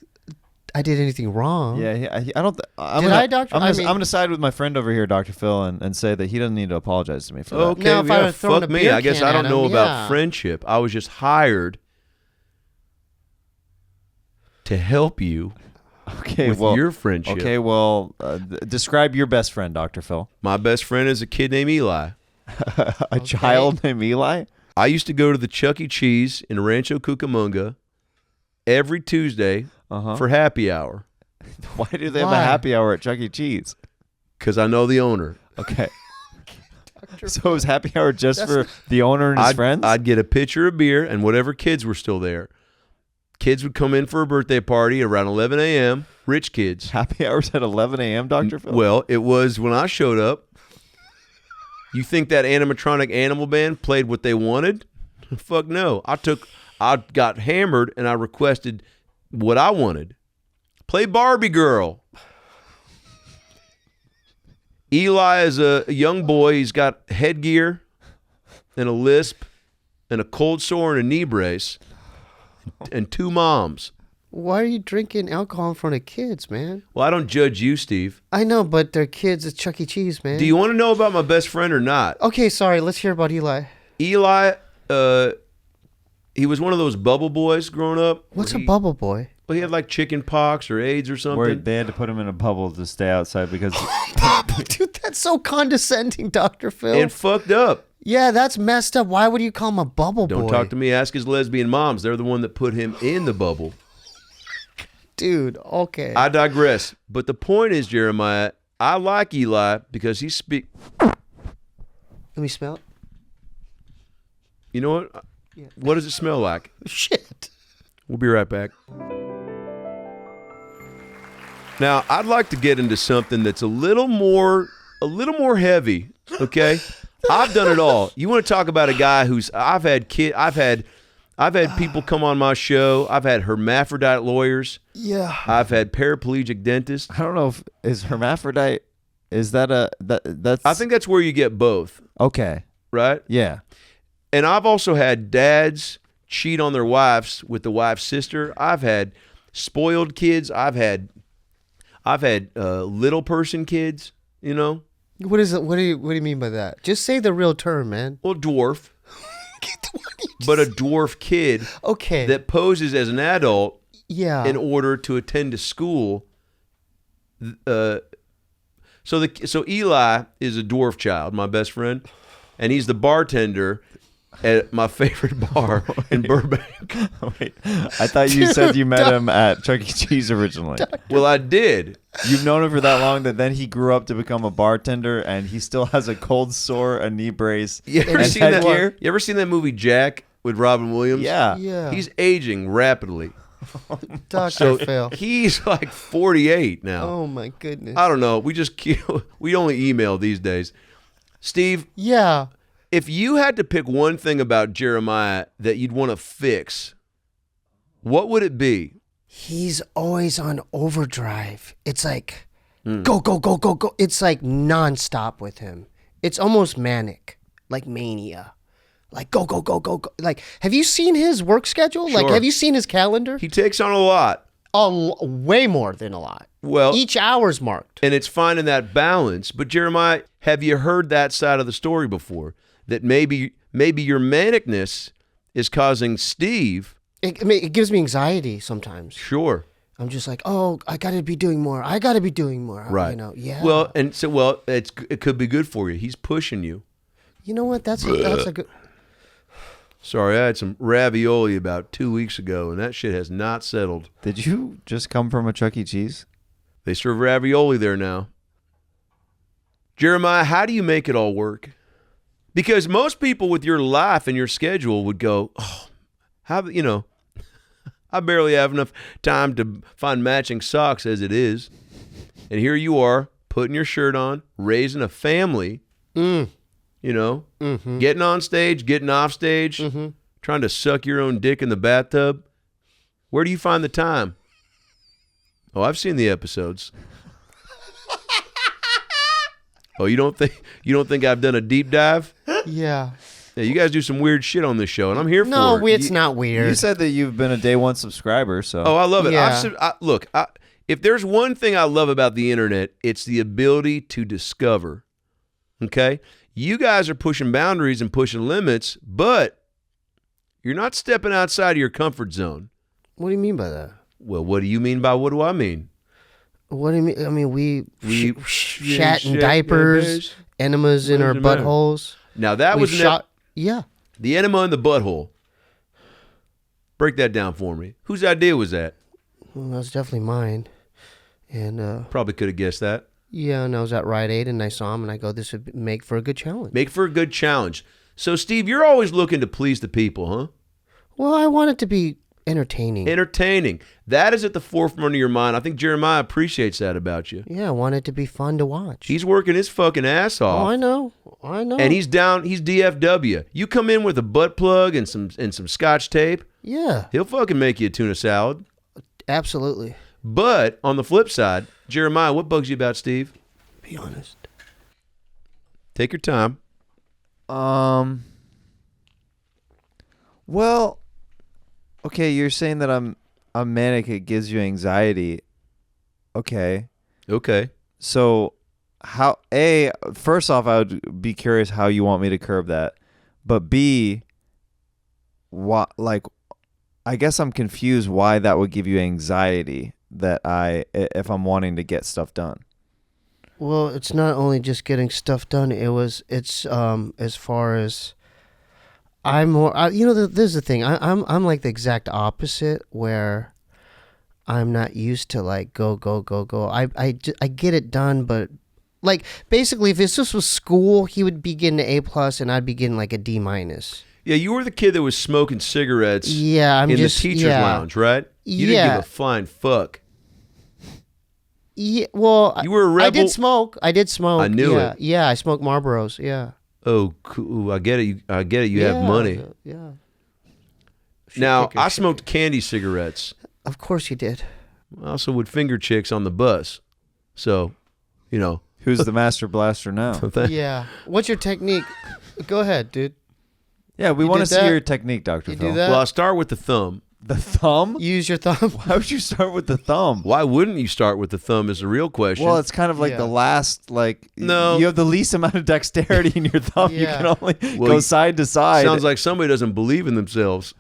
[SPEAKER 2] I did anything wrong.
[SPEAKER 3] Yeah, I don't. I'm
[SPEAKER 2] Did
[SPEAKER 3] gonna,
[SPEAKER 2] I, Doctor?
[SPEAKER 3] I'm
[SPEAKER 2] I
[SPEAKER 3] gonna,
[SPEAKER 2] mean-
[SPEAKER 3] I'm gonna side with my friend over here, Dr. Phil, and say that he doesn't need to apologize to me for that.
[SPEAKER 1] Okay,
[SPEAKER 2] Now, if I
[SPEAKER 1] yeah,
[SPEAKER 2] would've thrown
[SPEAKER 1] fuck
[SPEAKER 2] a
[SPEAKER 1] me.
[SPEAKER 2] beer
[SPEAKER 1] I guess
[SPEAKER 2] can
[SPEAKER 1] I don't
[SPEAKER 2] at
[SPEAKER 1] know
[SPEAKER 2] him,
[SPEAKER 1] about
[SPEAKER 2] yeah.
[SPEAKER 1] friendship. I was just hired to help you
[SPEAKER 3] Okay,
[SPEAKER 1] with
[SPEAKER 3] well,
[SPEAKER 1] your friendship.
[SPEAKER 3] okay, well, describe your best friend, Dr. Phil.
[SPEAKER 1] My best friend is a kid named Eli.
[SPEAKER 3] A child named Eli.
[SPEAKER 1] I used to go to the Chuck E. Cheese in Rancho Cucamonga every Tuesday for happy hour
[SPEAKER 3] Why do they have a
[SPEAKER 2] Why?
[SPEAKER 3] happy hour at Chuck E. Cheese?
[SPEAKER 1] because I know the owner.
[SPEAKER 3] Okay. So it was happy hour just for the owner and his friends?
[SPEAKER 1] I'd get a pitcher of beer and whatever kids were still there. Kids would come in for a birthday party around 11 a.m., rich kids.
[SPEAKER 3] Happy hours at 11 a.m., Dr. Phil?
[SPEAKER 1] Well, it was when I showed up. You think that animatronic animal band played what they wanted? Fuck no. I got hammered and I requested what I wanted. Play Barbie Girl. Eli is a young boy. He's got headgear and a lisp and a cold sore and a knee brace and two moms.
[SPEAKER 2] Why are you drinking alcohol in front of kids, man?
[SPEAKER 1] Well, I don't judge you, Steve.
[SPEAKER 2] I know, but they're kids at Chuck E. Cheese, man.
[SPEAKER 1] Do you want to know about my best friend or not?
[SPEAKER 2] Okay, sorry. Let's hear about Eli.
[SPEAKER 1] Eli, he was one of those bubble boys growing up.
[SPEAKER 2] What's
[SPEAKER 1] where
[SPEAKER 2] a bubble boy?
[SPEAKER 1] Well, he had like chicken pox or AIDS or something.
[SPEAKER 3] Where they had to put him in a bubble to stay outside because
[SPEAKER 2] Dude, that's so condescending, Dr. Phil.
[SPEAKER 1] And fucked up.
[SPEAKER 2] Yeah, that's messed up. Why would you call him a bubble boy?
[SPEAKER 1] Don't talk to me. Ask his lesbian moms. They're the one that put him in the bubble.
[SPEAKER 2] Dude, okay.
[SPEAKER 1] I digress. But the point is, Jeremiah, I like Eli because he
[SPEAKER 2] Let me smell it.
[SPEAKER 1] You know what?
[SPEAKER 2] Yeah.
[SPEAKER 1] What does it smell like?
[SPEAKER 2] Shit.
[SPEAKER 1] We'll be right back. Now, I'd like to get into something that's a little more heavy, okay? I've done it all. You want to talk about a guy who's I've had people come on my show. I've had hermaphrodite lawyers.
[SPEAKER 2] Yeah.
[SPEAKER 1] I've had paraplegic dentists.
[SPEAKER 3] I don't know if is hermaphrodite. Is that that's?
[SPEAKER 1] I think that's where you get both,
[SPEAKER 3] okay.
[SPEAKER 1] right?
[SPEAKER 3] Yeah.
[SPEAKER 1] And I've also had dads cheat on their wives with the wife's sister. I've had spoiled kids. I've had little person kids. You know,
[SPEAKER 2] What is it? What do you mean by that? Just say the real term, man.
[SPEAKER 1] well, dwarf, but a dwarf kid
[SPEAKER 2] Okay.
[SPEAKER 1] that poses as an adult
[SPEAKER 2] yeah.
[SPEAKER 1] in order to attend to school. So Eli is a dwarf child, my best friend, and he's the bartender at my favorite bar in Burbank.
[SPEAKER 3] Wait, I thought you said you met him at Chuck E. Cheese originally.
[SPEAKER 1] Well, I did.
[SPEAKER 3] You've known him for that long that then he grew up to become a bartender and he still has a cold sore, a knee brace,
[SPEAKER 1] You ever
[SPEAKER 3] and
[SPEAKER 1] seen that?
[SPEAKER 3] headgear?
[SPEAKER 1] You ever seen that movie Jack with Robin Williams?
[SPEAKER 3] Yeah.
[SPEAKER 2] Yeah.
[SPEAKER 1] He's aging rapidly.
[SPEAKER 2] Dr.
[SPEAKER 1] So
[SPEAKER 2] Phil.
[SPEAKER 1] he's like 48 now.
[SPEAKER 2] Oh my goodness.
[SPEAKER 1] I don't know. We only email these days. Steve,
[SPEAKER 2] Yeah.
[SPEAKER 1] if you had to pick one thing about Jeremiah that you'd want to fix, what would it be?
[SPEAKER 2] He's always on overdrive. It's like go, go, go, go, go. It's like nonstop with him. It's almost manic, like mania. Like go, go, go, go, go. Like, have you seen his work schedule? Like,
[SPEAKER 1] Sure.
[SPEAKER 2] have you seen his calendar?
[SPEAKER 1] He takes on a lot.
[SPEAKER 2] Way more than a lot.
[SPEAKER 1] Well,
[SPEAKER 2] Each hour's marked.
[SPEAKER 1] and it's finding that balance. But Jeremiah, have you heard that side of the story before? That maybe your manicness is causing Steve.
[SPEAKER 2] It gives me anxiety sometimes.
[SPEAKER 1] Sure.
[SPEAKER 2] I'm just like, oh, I got to be doing more. I got to be doing more.
[SPEAKER 1] Right.
[SPEAKER 2] You know, yeah.
[SPEAKER 1] Well, it could be good for you. He's pushing you.
[SPEAKER 2] you know what? That's a good.
[SPEAKER 1] Sorry, I had some ravioli about 2 weeks ago, and that shit has not settled.
[SPEAKER 3] Did you just come from a Chuck E. Cheese?
[SPEAKER 1] They serve ravioli there now. Jeremiah, how do you make it all work? Because most people with your life and your schedule would go, oh, how, you know. I barely have enough time to find matching socks as it is. And here you are, putting your shirt on, raising a family, you know, getting on stage, getting off stage, trying to suck your own dick in the bathtub. Where do you find the time? Oh, I've seen the episodes. Oh, you don't think I've done a deep dive?
[SPEAKER 2] Yeah.
[SPEAKER 1] Yeah, you guys do some weird shit on this show, and I'm here for it.
[SPEAKER 2] No, it's not weird.
[SPEAKER 3] You said that you've been a day one subscriber, so.
[SPEAKER 1] Oh, I love it.
[SPEAKER 2] Yeah.
[SPEAKER 1] Look, if there's one thing I love about the internet, it's the ability to discover. Okay? You guys are pushing boundaries and pushing limits, but you're not stepping outside of your comfort zone.
[SPEAKER 2] What do you mean by that?
[SPEAKER 1] Well, what do you mean by what do I mean?
[SPEAKER 2] What do you mean? I mean, we shat in
[SPEAKER 1] shit
[SPEAKER 2] diapers, enemas in
[SPEAKER 1] What
[SPEAKER 2] our
[SPEAKER 1] does it matter?
[SPEAKER 2] buttholes.
[SPEAKER 1] Now, that
[SPEAKER 2] We
[SPEAKER 1] was
[SPEAKER 2] shot. Yeah.
[SPEAKER 1] the enema in the butthole. Break that down for me. Whose idea was that?
[SPEAKER 2] Well, that was definitely mine. And
[SPEAKER 1] Probably could have guessed that.
[SPEAKER 2] yeah, and I was at Rite Aid and I saw him and I go, this would make for a good challenge.
[SPEAKER 1] Make for a good challenge. So, Steve, you're always looking to please the people, huh?
[SPEAKER 2] Well, I want it to be entertaining.
[SPEAKER 1] Entertaining. That is at the forefront of your mind. I think Jeremiah appreciates that about you.
[SPEAKER 2] Yeah, I want it to be fun to watch.
[SPEAKER 1] He's working his fucking ass off.
[SPEAKER 2] I know.
[SPEAKER 1] And he's DFW. You come in with a butt plug and some scotch tape,
[SPEAKER 2] Yeah,
[SPEAKER 1] he'll fucking make you a tuna salad.
[SPEAKER 2] absolutely.
[SPEAKER 1] But on the flip side, Jeremiah, what bugs you about Steve?
[SPEAKER 2] Be honest.
[SPEAKER 1] Take your time.
[SPEAKER 3] Well, okay, you're saying that I'm manic, it gives you anxiety. Okay.
[SPEAKER 1] Okay.
[SPEAKER 3] So first off, I would be curious how you want me to curb that. But B, I guess I'm confused why that would give you anxiety if I'm wanting to get stuff done.
[SPEAKER 2] Well, it's not only just getting stuff done. It's as far as I'm more. There's the thing. I'm like the exact opposite where I'm not used to like go. I get it done, but like basically, if this was school, he would be getting an A+ and I'd be getting like a D-.
[SPEAKER 1] Yeah, you were the kid that was smoking cigarettes
[SPEAKER 2] Yeah, I'm
[SPEAKER 1] in
[SPEAKER 2] just
[SPEAKER 1] the teacher's
[SPEAKER 2] yeah.
[SPEAKER 1] lounge, right? You didn't
[SPEAKER 2] Yeah.
[SPEAKER 1] give a flying fuck.
[SPEAKER 2] Yeah, well,
[SPEAKER 1] You were a rebel.
[SPEAKER 2] I did smoke.
[SPEAKER 1] I knew
[SPEAKER 2] yeah.
[SPEAKER 1] it.
[SPEAKER 2] Yeah, I smoked Marlboros. Yeah.
[SPEAKER 1] Oh, cool. I get it. You have
[SPEAKER 2] Yeah,
[SPEAKER 1] money.
[SPEAKER 2] Yeah.
[SPEAKER 1] Now,
[SPEAKER 2] kick your
[SPEAKER 1] I
[SPEAKER 2] shit.
[SPEAKER 1] smoked candy cigarettes.
[SPEAKER 2] Of course you did.
[SPEAKER 1] I also would finger chicks on the bus. So, you know.
[SPEAKER 3] Who's the master blaster now?
[SPEAKER 2] Yeah. What's your technique? Go ahead, dude.
[SPEAKER 3] Yeah, we
[SPEAKER 2] You
[SPEAKER 3] want to
[SPEAKER 2] did
[SPEAKER 3] see
[SPEAKER 2] that?
[SPEAKER 3] your technique, Dr.
[SPEAKER 2] You
[SPEAKER 3] Phil.
[SPEAKER 2] do that?
[SPEAKER 1] Well, I start with the thumb.
[SPEAKER 3] The thumb?
[SPEAKER 2] Use your thumb.
[SPEAKER 3] Why would you start with the thumb?
[SPEAKER 1] Why wouldn't you start with the thumb is the real question.
[SPEAKER 3] Well, it's kind of like
[SPEAKER 2] Yeah.
[SPEAKER 3] the last,
[SPEAKER 1] No.
[SPEAKER 3] you have the least amount of dexterity in your thumb.
[SPEAKER 2] Yeah.
[SPEAKER 3] You can only
[SPEAKER 1] Well,
[SPEAKER 3] go side to side.
[SPEAKER 1] Sounds like somebody doesn't believe in themselves.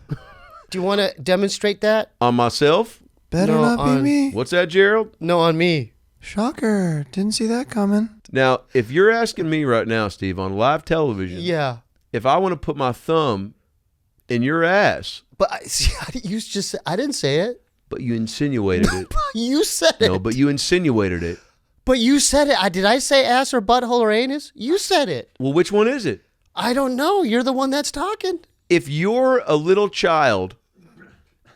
[SPEAKER 2] Do you want to demonstrate that?
[SPEAKER 1] On myself?
[SPEAKER 4] Better
[SPEAKER 2] No,
[SPEAKER 4] not be
[SPEAKER 2] on-
[SPEAKER 4] me.
[SPEAKER 1] What's that, Gerald?
[SPEAKER 2] No, on me.
[SPEAKER 4] Shocker. Didn't see that coming.
[SPEAKER 1] Now, if you're asking me right now, Steve, on live television,
[SPEAKER 2] Yeah.
[SPEAKER 1] if I want to put my thumb in your ass,
[SPEAKER 2] But you just I didn't say it.
[SPEAKER 1] but you insinuated it.
[SPEAKER 2] You said it.
[SPEAKER 1] No, but you insinuated it.
[SPEAKER 2] But you said it. Did I say ass or butthole or anus? You said it.
[SPEAKER 1] Well, which one is it?
[SPEAKER 2] I don't know. You're the one that's talking.
[SPEAKER 1] If you're a little child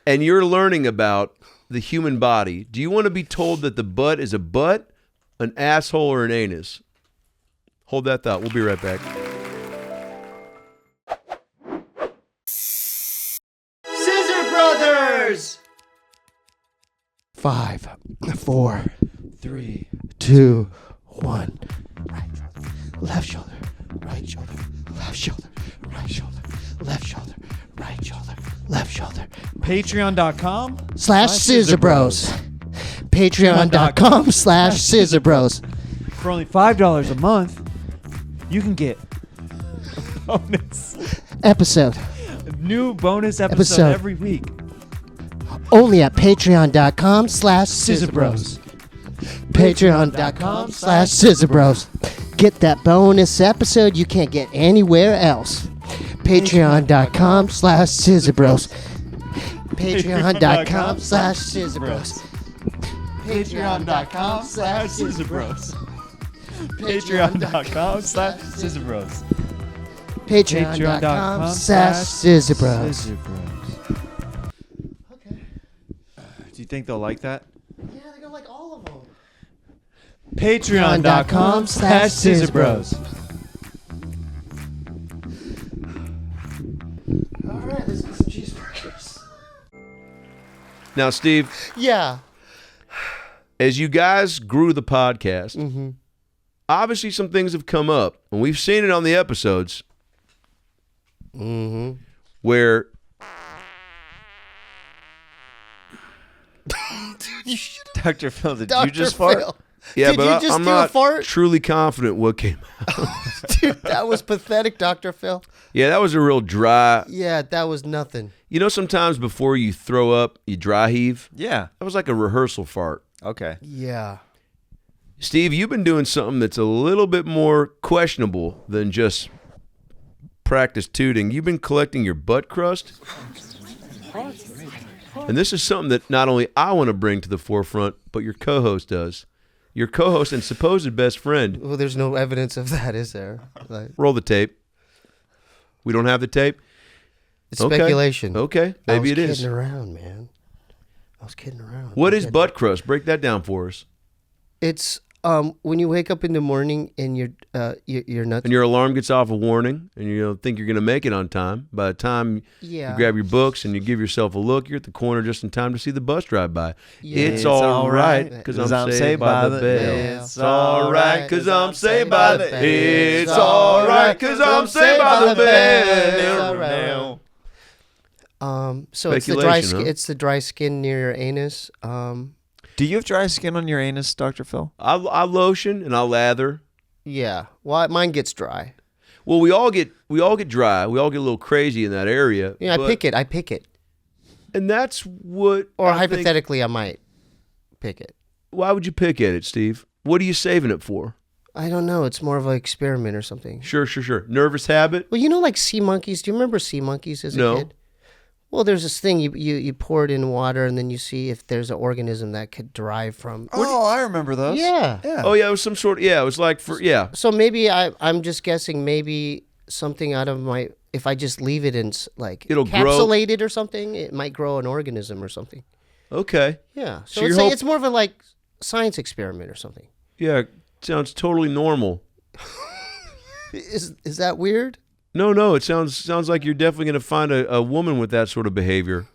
[SPEAKER 1] and you're learning about the human body, do you want to be told that the butt is a butt, an asshole, or an anus? Hold that thought. We'll be right back.
[SPEAKER 2] Scissor Brothers. 5, 4, 3, 2, 1. Right shoulder, left shoulder, right shoulder, left shoulder, right shoulder, left shoulder, right shoulder, left shoulder.
[SPEAKER 5] Patreon.com
[SPEAKER 2] /Scissor Bros. Patreon.com/Scissor Bros.
[SPEAKER 5] For only $5 a month, you can get a
[SPEAKER 2] Episode
[SPEAKER 5] new bonus
[SPEAKER 2] Episode.
[SPEAKER 5] episode every week.
[SPEAKER 2] only at Patreon.com/Scissor Bros. Patreon.com/Scissor Bros. Get that bonus episode you can't get anywhere else. Patreon.com/Scissor Bros. Patreon.com/Scissor Bros. Patreon.com/Scissor Bros.
[SPEAKER 5] Patreon.com/Scissor Bros.
[SPEAKER 2] Patreon.com/Scissor Bros.
[SPEAKER 5] Scissor Bros.
[SPEAKER 3] think they'll like that?
[SPEAKER 2] Yeah, they're gonna like all of them.
[SPEAKER 5] Patreon.com/Scissor Bros.
[SPEAKER 2] All right, let's get some cheeseburgers.
[SPEAKER 1] Now, Steve,
[SPEAKER 2] Yeah.
[SPEAKER 1] as you guys grew the podcast, obviously some things have come up, and we've seen it on the episodes where
[SPEAKER 3] Dr. Phil, did
[SPEAKER 2] Dr.
[SPEAKER 3] you just fart?
[SPEAKER 2] Phil.
[SPEAKER 1] yeah,
[SPEAKER 2] Did
[SPEAKER 1] but
[SPEAKER 2] you just
[SPEAKER 1] I'm
[SPEAKER 2] do a
[SPEAKER 1] not
[SPEAKER 2] fart?
[SPEAKER 1] truly confident what came out.
[SPEAKER 2] Dude, that was pathetic, Dr. Phil.
[SPEAKER 1] Yeah, that was a real dry.
[SPEAKER 2] Yeah, that was nothing.
[SPEAKER 1] You know, sometimes before you throw up, you dry heave.
[SPEAKER 3] Yeah.
[SPEAKER 1] That was like a rehearsal fart.
[SPEAKER 3] Okay.
[SPEAKER 2] Yeah.
[SPEAKER 1] Steve, you've been doing something that's a little bit more questionable than just practice tooting. You've been collecting your butt crust. And this is something that not only I want to bring to the forefront, but your co-host does. Your co-host and supposed best friend.
[SPEAKER 2] Well, there's no evidence of that, is there? Like,
[SPEAKER 1] Roll the tape. We don't have the tape?
[SPEAKER 2] it's
[SPEAKER 1] Okay.
[SPEAKER 2] speculation.
[SPEAKER 1] Okay, maybe it
[SPEAKER 2] I was
[SPEAKER 1] is.
[SPEAKER 2] kidding around, man. I was kidding around.
[SPEAKER 1] What is butt crust? Break that down for us.
[SPEAKER 2] It's when you wake up in the morning and you're nuts.
[SPEAKER 1] And your alarm gets off a warning, and you don't think you're going to make it on time. By the time
[SPEAKER 2] Yeah.
[SPEAKER 1] you grab your books and you give yourself a look, you're at the corner just in time to see the bus drive by.
[SPEAKER 2] Yeah.
[SPEAKER 1] It's all right, because I'm saved by the bell. It's all right, because I'm saved by the... It's all right, because I'm saved by the bell.
[SPEAKER 2] Right. So it's the
[SPEAKER 1] Speculation, huh?
[SPEAKER 2] It's the dry skin near your anus.
[SPEAKER 3] Do you have dry skin on your anus, Dr. Phil?
[SPEAKER 1] I lotion and I lather.
[SPEAKER 2] Yeah. Well, mine gets dry.
[SPEAKER 1] Well, we all get dry. We all get a little crazy in that area.
[SPEAKER 2] Yeah,
[SPEAKER 1] but-
[SPEAKER 2] I pick it.
[SPEAKER 1] And that's what...
[SPEAKER 2] Or
[SPEAKER 1] I think-
[SPEAKER 2] hypothetically, I might pick it.
[SPEAKER 1] Why would you pick at it, Steve? What are you saving it for?
[SPEAKER 2] I don't know. It's more of an experiment or something.
[SPEAKER 1] Sure. Nervous habit?
[SPEAKER 2] Well, you know, like sea monkeys. Do you remember sea monkeys as a
[SPEAKER 1] No.
[SPEAKER 2] kid? Well, there's this thing you pour it in water and then you see if there's an organism that could derive from.
[SPEAKER 3] Oh, I remember those.
[SPEAKER 2] Yeah.
[SPEAKER 3] Yeah.
[SPEAKER 1] Oh, yeah, it was some sort of... Yeah, it was like for... Yeah.
[SPEAKER 2] So maybe I'm just guessing maybe something out of my, if I just leave it in like
[SPEAKER 1] It'll grow.
[SPEAKER 2] encapsulated or something, it might grow an organism or something.
[SPEAKER 1] Okay.
[SPEAKER 2] Yeah.
[SPEAKER 1] So
[SPEAKER 2] So
[SPEAKER 1] you're hope-
[SPEAKER 2] it's more of a like science experiment or something.
[SPEAKER 1] Yeah, sounds totally normal.
[SPEAKER 2] Is that weird?
[SPEAKER 1] No, it sounds like you're definitely going to find a woman with that sort of behavior.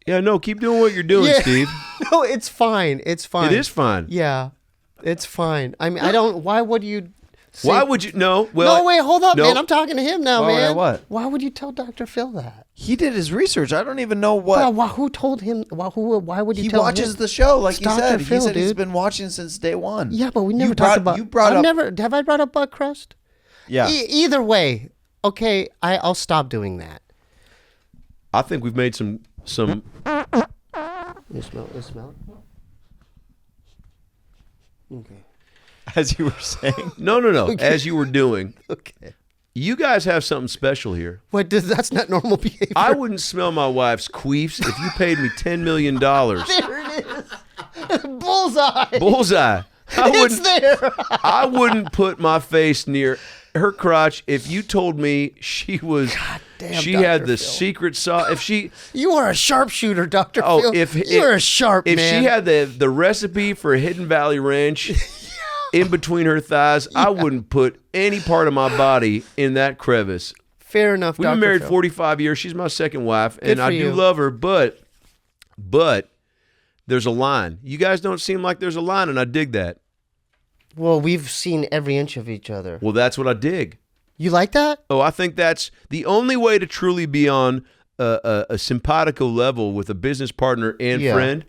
[SPEAKER 1] Yeah, no, keep doing what you're doing,
[SPEAKER 2] Yeah.
[SPEAKER 1] Steve.
[SPEAKER 2] No, it's fine. It's fine.
[SPEAKER 1] It is fine.
[SPEAKER 2] Yeah, it's fine. I mean, I don't. Why would you? Say,
[SPEAKER 1] Why would you? No, well,
[SPEAKER 2] no, wait, hold up,
[SPEAKER 1] no.
[SPEAKER 2] man. I'm talking to him now,
[SPEAKER 3] Why would I
[SPEAKER 2] man.
[SPEAKER 3] what?
[SPEAKER 2] Why would you tell Dr. Phil that?
[SPEAKER 3] He did his research. I don't even know what.
[SPEAKER 2] Well, who told him? Why would you
[SPEAKER 3] He
[SPEAKER 2] tell
[SPEAKER 3] watches
[SPEAKER 2] him?
[SPEAKER 3] the show, like
[SPEAKER 2] It's
[SPEAKER 3] he
[SPEAKER 2] Dr.
[SPEAKER 3] said.
[SPEAKER 2] Phil,
[SPEAKER 3] He said he's
[SPEAKER 2] dude.
[SPEAKER 3] been watching since day one.
[SPEAKER 2] Yeah, but we never
[SPEAKER 3] You
[SPEAKER 2] talked
[SPEAKER 3] brought-
[SPEAKER 2] about.
[SPEAKER 3] you brought
[SPEAKER 2] I've
[SPEAKER 3] up-
[SPEAKER 2] never. Have I brought up butt crust?
[SPEAKER 3] Yeah.
[SPEAKER 2] Either way, okay. I'll stop doing that.
[SPEAKER 1] I think we've made some.
[SPEAKER 2] You smell it. Okay.
[SPEAKER 3] As you were saying.
[SPEAKER 1] No. As you were doing,
[SPEAKER 2] Okay.
[SPEAKER 1] you guys have something special here.
[SPEAKER 2] What? That's not normal behavior.
[SPEAKER 1] I wouldn't smell my wife's queefs if you paid me $10 million.
[SPEAKER 2] There it is. Bullseye.
[SPEAKER 1] Bullseye.
[SPEAKER 2] It's there.
[SPEAKER 1] I wouldn't put my face near her crotch if you told me she was.
[SPEAKER 2] damn,
[SPEAKER 1] she
[SPEAKER 2] Dr.
[SPEAKER 1] had the
[SPEAKER 2] Phil.
[SPEAKER 1] secret sauce. If she.
[SPEAKER 2] You are a sharpshooter, Dr.
[SPEAKER 1] Oh,
[SPEAKER 2] Phil.
[SPEAKER 1] if
[SPEAKER 2] you're a sharp
[SPEAKER 1] if
[SPEAKER 2] man.
[SPEAKER 1] she had the recipe for Hidden Valley Ranch in between her thighs, I wouldn't put any part of my body in that crevice.
[SPEAKER 2] Fair enough,
[SPEAKER 1] We've
[SPEAKER 2] Dr.
[SPEAKER 1] been married
[SPEAKER 2] Phil.
[SPEAKER 1] 45 years. She's my second wife, and
[SPEAKER 2] Good
[SPEAKER 1] I
[SPEAKER 2] for
[SPEAKER 1] do
[SPEAKER 2] you.
[SPEAKER 1] love her, but there's a line. You guys don't seem like there's a line, and I dig that.
[SPEAKER 2] Well, we've seen every inch of each other.
[SPEAKER 1] Well, that's what I dig.
[SPEAKER 2] You like that?
[SPEAKER 1] Oh, I think that's the only way to truly be on a simpatico level with a business partner and
[SPEAKER 2] Yeah.
[SPEAKER 1] friend.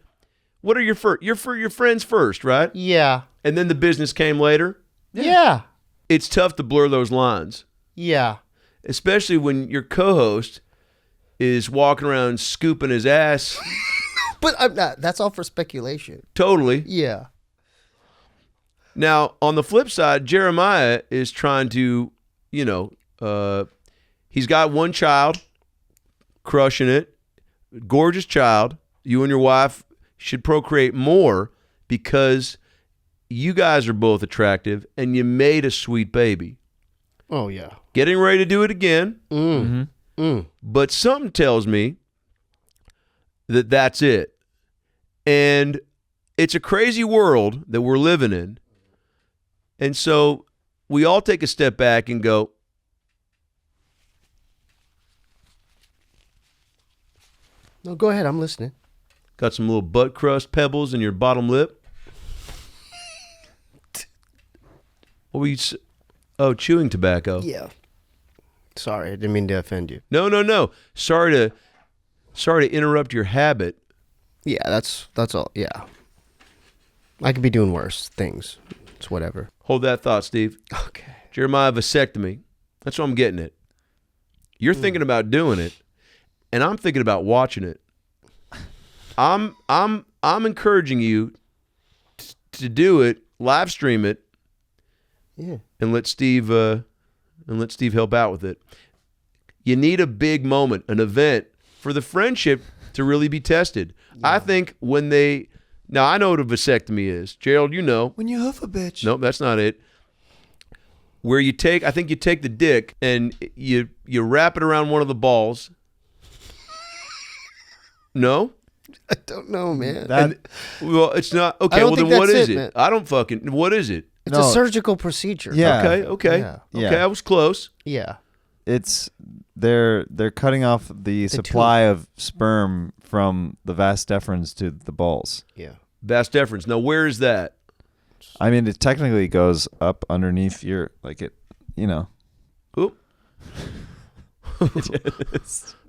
[SPEAKER 1] What are your first? Your friends first, right?
[SPEAKER 2] Yeah.
[SPEAKER 1] And then the business came later.
[SPEAKER 2] Yeah.
[SPEAKER 1] It's tough to blur those lines,
[SPEAKER 2] Yeah.
[SPEAKER 1] especially when your co-host is walking around scooping his ass.
[SPEAKER 2] But I'm not. That's all for speculation.
[SPEAKER 1] Totally.
[SPEAKER 2] Yeah.
[SPEAKER 1] Now, on the flip side, Jeremiah is trying to, he's got one child, crushing it, gorgeous child. You and your wife should procreate more because you guys are both attractive and you made a sweet baby.
[SPEAKER 2] Oh, yeah.
[SPEAKER 1] Getting ready to do it again,
[SPEAKER 2] Mm.
[SPEAKER 1] but something tells me that's it. And it's a crazy world that we're living in. And so we all take a step back and go,
[SPEAKER 2] No, go ahead. I'm listening.
[SPEAKER 1] got some little butt crust pebbles in your bottom lip? What were you Oh, chewing tobacco.
[SPEAKER 2] Yeah. Sorry, I didn't mean to offend you.
[SPEAKER 1] No. Sorry to interrupt your habit.
[SPEAKER 2] Yeah, that's all. Yeah. I could be doing worse things. It's whatever.
[SPEAKER 1] Hold that thought, Steve.
[SPEAKER 2] Okay.
[SPEAKER 1] Jeremiah, vasectomy. That's what I'm getting at. You're thinking about doing it, and I'm thinking about watching it. I'm encouraging you to do it, live stream it,
[SPEAKER 2] Yeah.
[SPEAKER 1] and let Steve help out with it. You need a big moment, an event for the friendship to really be tested. Yeah. I think now I know what a vasectomy is. Gerald, you know.
[SPEAKER 4] When you hoof a bitch.
[SPEAKER 1] Nope, that's not it. Where you take the dick and you wrap it around one of the balls. No?
[SPEAKER 2] I don't know, man.
[SPEAKER 1] Well, it's not. Okay,
[SPEAKER 2] I don't
[SPEAKER 1] well
[SPEAKER 2] think
[SPEAKER 1] then what
[SPEAKER 2] that's
[SPEAKER 1] is
[SPEAKER 2] it,
[SPEAKER 1] it?
[SPEAKER 2] man.
[SPEAKER 1] I don't fucking, what is it?
[SPEAKER 2] It's a surgical procedure.
[SPEAKER 3] Yeah.
[SPEAKER 1] Okay.
[SPEAKER 2] Yeah.
[SPEAKER 1] Okay, I was close.
[SPEAKER 2] Yeah.
[SPEAKER 3] It's they're cutting off the supply of sperm from the vas deferens to the balls.
[SPEAKER 2] Yeah.
[SPEAKER 1] Vas deferens. Now, where is that?
[SPEAKER 3] I mean, it technically goes up underneath your, like it, you know.
[SPEAKER 1] Oop.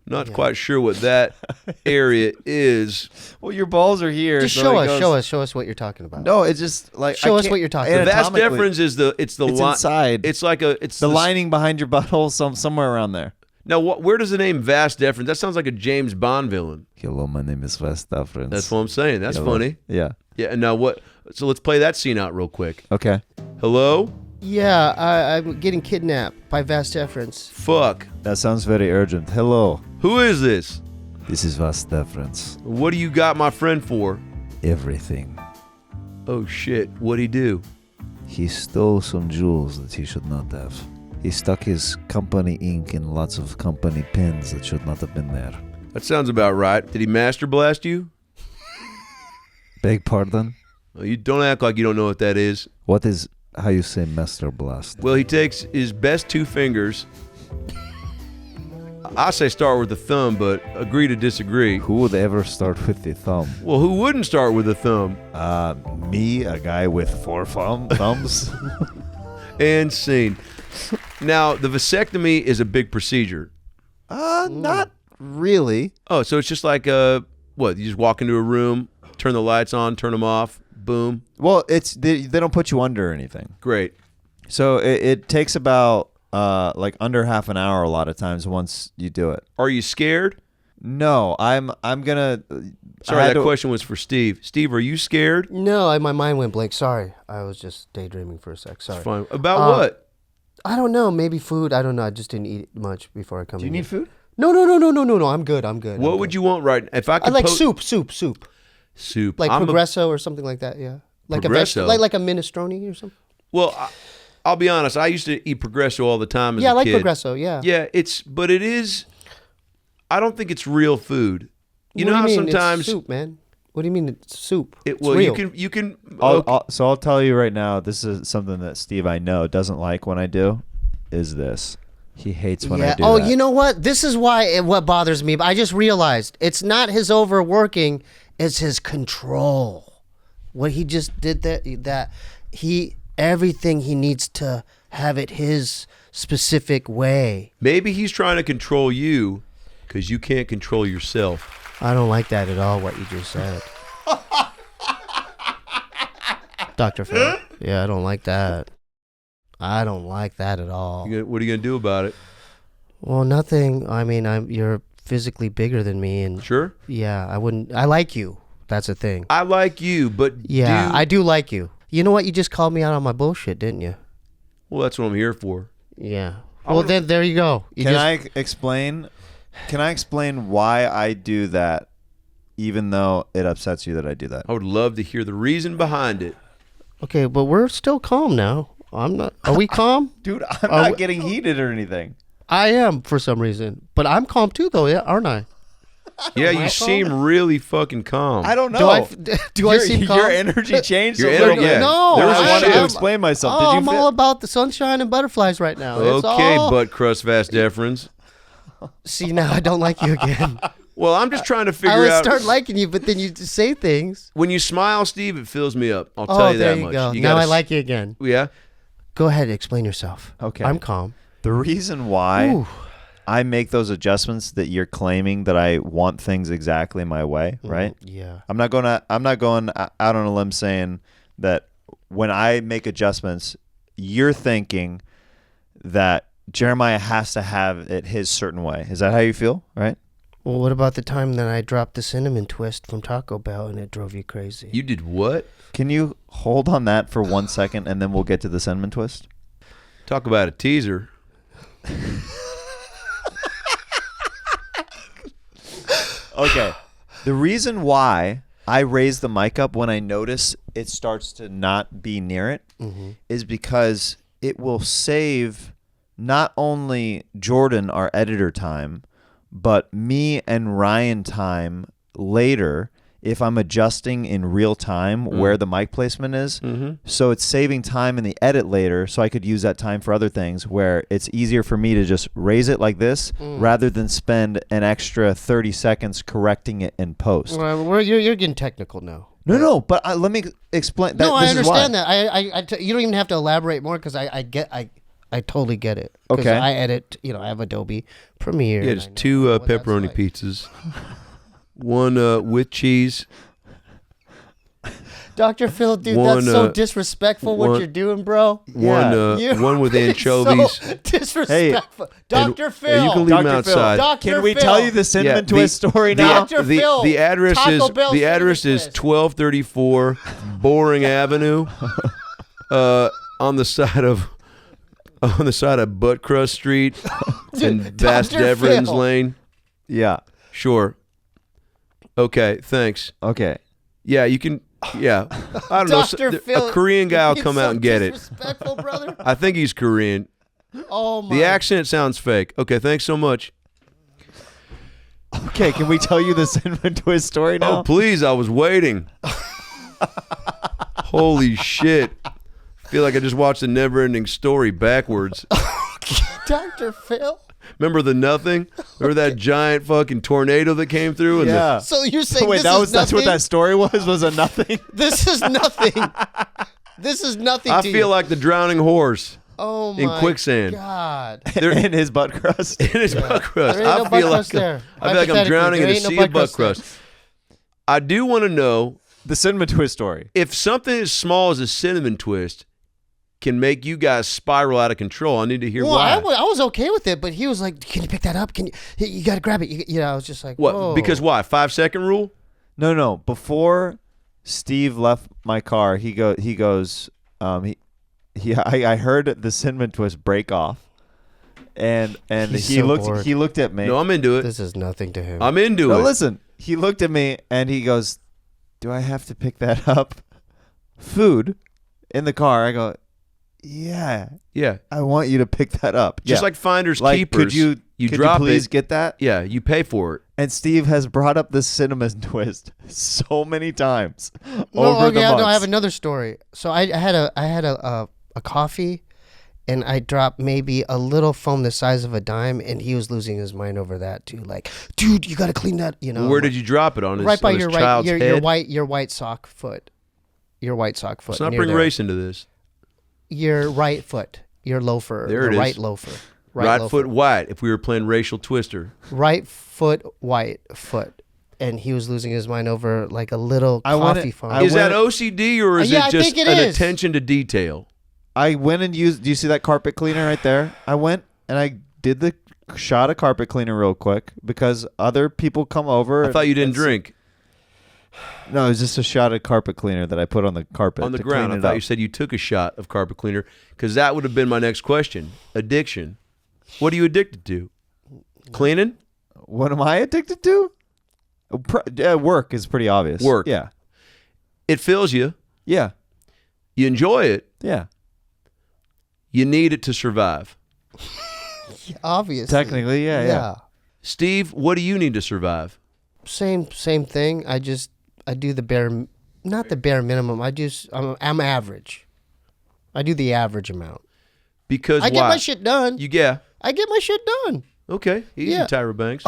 [SPEAKER 1] Not quite sure what that area is.
[SPEAKER 3] Well, your balls are here.
[SPEAKER 2] Just
[SPEAKER 3] so
[SPEAKER 2] show us what you're talking about.
[SPEAKER 3] No, it's just like
[SPEAKER 2] Show us what you're talking
[SPEAKER 1] The
[SPEAKER 2] about.
[SPEAKER 1] vas deferens is the
[SPEAKER 3] inside.
[SPEAKER 1] It's like it's
[SPEAKER 3] the lining behind your butthole, somewhere around there.
[SPEAKER 1] Now, where does the name vas deferens? That sounds like a James Bond villain.
[SPEAKER 3] Hello, my name is vas deferens.
[SPEAKER 1] That's what I'm saying. That's funny.
[SPEAKER 3] Yeah.
[SPEAKER 1] Yeah. And now what? So let's play that scene out real quick.
[SPEAKER 3] Okay.
[SPEAKER 1] Hello?
[SPEAKER 2] Yeah, I'm getting kidnapped by vas deferens.
[SPEAKER 1] Fuck.
[SPEAKER 3] That sounds very urgent. Hello.
[SPEAKER 1] Who is this?
[SPEAKER 3] This is vas deferens.
[SPEAKER 1] What do you got my friend for?
[SPEAKER 3] Everything.
[SPEAKER 1] Oh shit. What'd he do?
[SPEAKER 3] He stole some jewels that he should not have. He stuck his company ink in lots of company pins that should not have been there.
[SPEAKER 1] That sounds about right. Did he master blast you?
[SPEAKER 3] Beg pardon?
[SPEAKER 1] Oh, you don't act like you don't know what that is.
[SPEAKER 3] What is how you say master blast?
[SPEAKER 1] Well, he takes his best two fingers. I say start with the thumb, but agree to disagree.
[SPEAKER 3] Who would ever start with the thumb?
[SPEAKER 1] Well, who wouldn't start with the thumb?
[SPEAKER 3] Me, a guy with four thumbs.
[SPEAKER 1] And scene. Now, the vasectomy is a big procedure.
[SPEAKER 3] Not really.
[SPEAKER 1] Oh, so it's just like what? You just walk into a room, turn the lights on, turn them off, boom.
[SPEAKER 3] Well, they don't put you under or anything.
[SPEAKER 1] Great.
[SPEAKER 3] So it takes about like under half an hour a lot of times once you do it.
[SPEAKER 1] Are you scared?
[SPEAKER 3] No, I'm gonna.
[SPEAKER 1] Sorry, that question was for Steve. Steve, are you scared?
[SPEAKER 2] No, my mind went blank. Sorry. I was just daydreaming for a sec. Sorry.
[SPEAKER 1] It's fine. About what?
[SPEAKER 2] I don't know. Maybe food. I don't know. I just didn't eat much before I come in.
[SPEAKER 3] Do you need
[SPEAKER 2] here.
[SPEAKER 3] food?
[SPEAKER 2] No. I'm good.
[SPEAKER 1] What would you want right if I could
[SPEAKER 2] I like
[SPEAKER 1] soup.
[SPEAKER 2] Soup. Like Progresso or something like that, yeah. Like
[SPEAKER 1] Progresso?
[SPEAKER 2] like a minestrone or something.
[SPEAKER 1] Well, I'll be honest. I used to eat Progresso all the time as a
[SPEAKER 2] Yeah, I like
[SPEAKER 1] kid.
[SPEAKER 2] Progresso, yeah.
[SPEAKER 1] Yeah, but it is. I don't think it's real food. You know how sometimes
[SPEAKER 2] it's soup, man. What do you mean it's soup? It's
[SPEAKER 1] well,
[SPEAKER 2] real.
[SPEAKER 1] you can.
[SPEAKER 3] So I'll tell you right now. This is something that Steve I know doesn't like when I do. Is this? He hates when I do that.
[SPEAKER 2] You know what? This is what bothers me. I just realized it's not his overworking; it's his control. What he just did everything he needs to have it his specific way.
[SPEAKER 1] Maybe he's trying to control you because you can't control yourself.
[SPEAKER 2] I don't like that at all. What you just said, Dr. Phil. Yeah, I don't like that. I don't like that at all.
[SPEAKER 1] What are you gonna do about it?
[SPEAKER 2] Well, nothing. I mean, you're physically bigger than me, and
[SPEAKER 1] Sure.
[SPEAKER 2] yeah, I wouldn't. I like you. That's the thing.
[SPEAKER 1] I like you, but
[SPEAKER 2] Yeah, I do like you. You know what? You just called me out on my bullshit, didn't you?
[SPEAKER 1] Well, that's what I'm here for.
[SPEAKER 2] Yeah. Well, then there you go.
[SPEAKER 3] Can I explain why I do that, even though it upsets you that I do that?
[SPEAKER 1] I would love to hear the reason behind it.
[SPEAKER 2] Okay, but we're still calm now. I'm not. Are we calm?
[SPEAKER 3] Dude, I'm not getting heated or anything.
[SPEAKER 2] I am for some reason, but I'm calm too, though. Yeah, aren't I?
[SPEAKER 1] Yeah,
[SPEAKER 2] Am I
[SPEAKER 1] you seem
[SPEAKER 2] calm?
[SPEAKER 1] really fucking calm.
[SPEAKER 3] I don't know.
[SPEAKER 2] Do I seem calm?
[SPEAKER 3] Your energy changed
[SPEAKER 1] Your
[SPEAKER 3] a little
[SPEAKER 1] energy-
[SPEAKER 3] bit.
[SPEAKER 1] yeah.
[SPEAKER 2] No,
[SPEAKER 1] There was
[SPEAKER 3] I
[SPEAKER 1] a
[SPEAKER 3] wanted
[SPEAKER 1] shift.
[SPEAKER 3] to explain myself.
[SPEAKER 2] Oh,
[SPEAKER 3] Did you
[SPEAKER 2] I'm all about the sunshine and butterflies right now. It's
[SPEAKER 1] Okay,
[SPEAKER 2] all...
[SPEAKER 1] butt crust Vas deferens.
[SPEAKER 2] See, now I don't like you again.
[SPEAKER 1] Well, I'm just trying to
[SPEAKER 2] I
[SPEAKER 1] figure
[SPEAKER 2] would
[SPEAKER 1] out.
[SPEAKER 2] start liking you, but then you just say things.
[SPEAKER 1] When you smile, Steve, it fills me up. I'll
[SPEAKER 2] Oh,
[SPEAKER 1] tell you
[SPEAKER 2] there
[SPEAKER 1] that
[SPEAKER 2] you
[SPEAKER 1] much.
[SPEAKER 2] go.
[SPEAKER 1] You
[SPEAKER 2] Now
[SPEAKER 1] gotta
[SPEAKER 2] I like you again.
[SPEAKER 1] Yeah.
[SPEAKER 2] Go ahead, explain yourself.
[SPEAKER 3] Okay.
[SPEAKER 2] I'm calm.
[SPEAKER 3] The reason why
[SPEAKER 2] Ooh.
[SPEAKER 3] I make those adjustments that you're claiming that I want things exactly my way, right?
[SPEAKER 2] Yeah.
[SPEAKER 3] I'm not going out on a limb saying that when I make adjustments, you're thinking that Jeremiah has to have it his certain way. Is that how you feel, right?
[SPEAKER 2] Well, what about the time that I dropped the cinnamon twist from Taco Bell and it drove you crazy?
[SPEAKER 1] You did what?
[SPEAKER 3] Can you hold on that for 1 second and then we'll get to the cinnamon twist?
[SPEAKER 1] Talk about a teaser.
[SPEAKER 3] Okay. The reason why I raise the mic up when I notice it starts to not be near it is because it will save not only Jordan, our editor, time, but me and Ryan time later if I'm adjusting in real time where the mic placement is. So it's saving time in the edit later so I could use that time for other things where it's easier for me to just raise it like this rather than spend an extra 30 seconds correcting it in post.
[SPEAKER 2] Well, you're getting technical now.
[SPEAKER 3] No, but let me explain.
[SPEAKER 2] No, I
[SPEAKER 3] this is why.
[SPEAKER 2] understand that. You don't even have to elaborate more because I totally get it. 'Cause
[SPEAKER 3] Okay.
[SPEAKER 2] I edit. I have Adobe Premiere.
[SPEAKER 1] Yeah,
[SPEAKER 2] and I
[SPEAKER 1] just
[SPEAKER 2] know
[SPEAKER 1] 2
[SPEAKER 2] what that's
[SPEAKER 1] pepperoni
[SPEAKER 2] like.
[SPEAKER 1] pizzas. 1 with cheese.
[SPEAKER 2] Dr. Phil, dude,
[SPEAKER 1] One,
[SPEAKER 2] that's so disrespectful what
[SPEAKER 1] one-
[SPEAKER 2] you're doing, bro.
[SPEAKER 1] One with anchovies.
[SPEAKER 2] So disrespectful. Dr. Phil.
[SPEAKER 1] Yeah, you can leave them
[SPEAKER 3] Dr. Phil,
[SPEAKER 1] outside.
[SPEAKER 2] Dr.
[SPEAKER 3] Can we
[SPEAKER 2] Phil.
[SPEAKER 3] tell you the cinnamon
[SPEAKER 1] Yeah,
[SPEAKER 3] twist story now?
[SPEAKER 2] Dr. Phil,
[SPEAKER 1] The address
[SPEAKER 2] Taco
[SPEAKER 1] is
[SPEAKER 2] Bell
[SPEAKER 1] the address
[SPEAKER 2] cinnamon
[SPEAKER 1] is
[SPEAKER 2] twist.
[SPEAKER 1] 1234 Boring Avenue, on the side of Butt Crust Street and Vas
[SPEAKER 2] Dr.
[SPEAKER 1] Deveren's
[SPEAKER 2] Phil.
[SPEAKER 1] Lane.
[SPEAKER 3] Yeah.
[SPEAKER 1] Sure. Okay, thanks.
[SPEAKER 3] Okay.
[SPEAKER 1] Yeah, you can. Yeah, I don't
[SPEAKER 2] Dr.
[SPEAKER 1] know.
[SPEAKER 2] Phil,
[SPEAKER 1] A Korean guy will
[SPEAKER 2] you're
[SPEAKER 1] come
[SPEAKER 2] so
[SPEAKER 1] out and get it.
[SPEAKER 2] Disrespectful, brother.
[SPEAKER 1] I think he's Korean.
[SPEAKER 2] Oh my.
[SPEAKER 1] The accent sounds fake. Okay, thanks so much.
[SPEAKER 3] Okay, can we tell you the cinnamon twist story now?
[SPEAKER 1] Oh, please, I was waiting. Holy shit. Feel like I just watched a never-ending story backwards.
[SPEAKER 2] Dr. Phil.
[SPEAKER 1] Remember the nothing? Remember that giant fucking tornado that came through? And
[SPEAKER 3] Yeah.
[SPEAKER 2] So you're saying
[SPEAKER 3] Wait,
[SPEAKER 2] this is
[SPEAKER 3] that's what
[SPEAKER 2] nothing?
[SPEAKER 3] that story was a nothing?
[SPEAKER 2] This is nothing. This is nothing
[SPEAKER 1] I
[SPEAKER 2] to
[SPEAKER 1] feel
[SPEAKER 2] you.
[SPEAKER 1] like the drowning horse
[SPEAKER 2] Oh my
[SPEAKER 1] in quicksand.
[SPEAKER 2] God.
[SPEAKER 3] In his butt crust.
[SPEAKER 1] in his butt crust.
[SPEAKER 2] There ain't no
[SPEAKER 1] I
[SPEAKER 2] butt
[SPEAKER 1] feel
[SPEAKER 2] crust
[SPEAKER 1] like
[SPEAKER 2] there.
[SPEAKER 1] I feel like I'm
[SPEAKER 2] Hypothetically,
[SPEAKER 1] drowning in
[SPEAKER 2] there
[SPEAKER 1] a
[SPEAKER 2] ain't no
[SPEAKER 1] sea
[SPEAKER 2] butt
[SPEAKER 1] of butt
[SPEAKER 2] crust
[SPEAKER 1] crust. I do want to know
[SPEAKER 3] The cinnamon twist story.
[SPEAKER 1] if something as small as a cinnamon twist can make you guys spiral out of control. I need to hear
[SPEAKER 2] Well,
[SPEAKER 1] why.
[SPEAKER 2] I was okay with it, but he was like, "Can you pick that up? Can you got to grab it?" I was just like,
[SPEAKER 1] What?
[SPEAKER 2] Whoa.
[SPEAKER 1] Because why? 5-second rule?
[SPEAKER 3] No. Before Steve left my car, he goes, I heard the cinnamon twist break off, and
[SPEAKER 2] He's
[SPEAKER 3] he
[SPEAKER 2] so
[SPEAKER 3] looked
[SPEAKER 2] bored.
[SPEAKER 3] he looked at me.
[SPEAKER 1] No, I'm into it.
[SPEAKER 2] This is nothing to him.
[SPEAKER 1] I'm into
[SPEAKER 3] No,
[SPEAKER 1] it.
[SPEAKER 3] listen. He looked at me and he goes, "Do I have to pick that up?" Food in the car. I go, "Yeah,
[SPEAKER 1] Yeah.
[SPEAKER 3] I want you to pick that up."
[SPEAKER 1] Just
[SPEAKER 3] Yeah.
[SPEAKER 1] like Finders
[SPEAKER 3] Like,
[SPEAKER 1] Keepers.
[SPEAKER 3] could you
[SPEAKER 1] drop
[SPEAKER 3] please
[SPEAKER 1] it.
[SPEAKER 3] get that?
[SPEAKER 1] Yeah, you pay for it.
[SPEAKER 3] And Steve has brought up the cinnamon twist so many times
[SPEAKER 2] No,
[SPEAKER 3] over
[SPEAKER 2] okay,
[SPEAKER 3] the months.
[SPEAKER 2] no, I have another story. So I had a coffee, and I dropped maybe a little foam the size of a dime, and he was losing his mind over that too. Like, dude, you got to clean that.
[SPEAKER 1] Where did you drop it on his,
[SPEAKER 2] right by
[SPEAKER 1] on his
[SPEAKER 2] your
[SPEAKER 1] child's
[SPEAKER 2] your
[SPEAKER 1] head?
[SPEAKER 2] white sock foot. Your white sock foot.
[SPEAKER 1] Let's not
[SPEAKER 2] near
[SPEAKER 1] bring
[SPEAKER 2] there.
[SPEAKER 1] race into this.
[SPEAKER 2] Your right foot. Your loafer.
[SPEAKER 1] There
[SPEAKER 2] the
[SPEAKER 1] it is.
[SPEAKER 2] right loafer.
[SPEAKER 1] Right
[SPEAKER 2] loafer.
[SPEAKER 1] foot white if we were playing racial twister.
[SPEAKER 2] Right foot, white foot. And he was losing his mind over like a little
[SPEAKER 3] I wanna-
[SPEAKER 2] coffee foam.
[SPEAKER 3] I
[SPEAKER 1] Is that
[SPEAKER 3] went-
[SPEAKER 1] OCD or is
[SPEAKER 2] Yeah, I
[SPEAKER 1] it just
[SPEAKER 2] think it
[SPEAKER 1] an
[SPEAKER 2] is.
[SPEAKER 1] attention to detail?
[SPEAKER 3] I went and used. Do you see that carpet cleaner right there? I went and I did the shot of carpet cleaner real quick because other people come over.
[SPEAKER 1] I thought you didn't
[SPEAKER 3] and-
[SPEAKER 1] drink
[SPEAKER 3] No, it was just a shot of carpet cleaner that I put on the carpet
[SPEAKER 1] on the
[SPEAKER 3] to
[SPEAKER 1] ground. I
[SPEAKER 3] clean it
[SPEAKER 1] thought
[SPEAKER 3] up.
[SPEAKER 1] you said you took a shot of carpet cleaner because that would have been my next question. Addiction. What are you addicted to? Cleaning?
[SPEAKER 3] What am I addicted to? Work is pretty obvious.
[SPEAKER 1] Work.
[SPEAKER 3] Yeah.
[SPEAKER 1] It fills you.
[SPEAKER 3] Yeah.
[SPEAKER 1] You enjoy it.
[SPEAKER 3] Yeah.
[SPEAKER 1] You need it to survive.
[SPEAKER 2] Obviously.
[SPEAKER 3] Technically, yeah.
[SPEAKER 2] Yeah.
[SPEAKER 1] Steve, what do you need to survive?
[SPEAKER 2] Same thing. I do not the bare minimum. I'm average. I do the average amount.
[SPEAKER 1] Because
[SPEAKER 2] I get my shit done. I get my shit done.
[SPEAKER 1] Okay, easy,
[SPEAKER 2] Yeah.
[SPEAKER 1] Tyra Banks.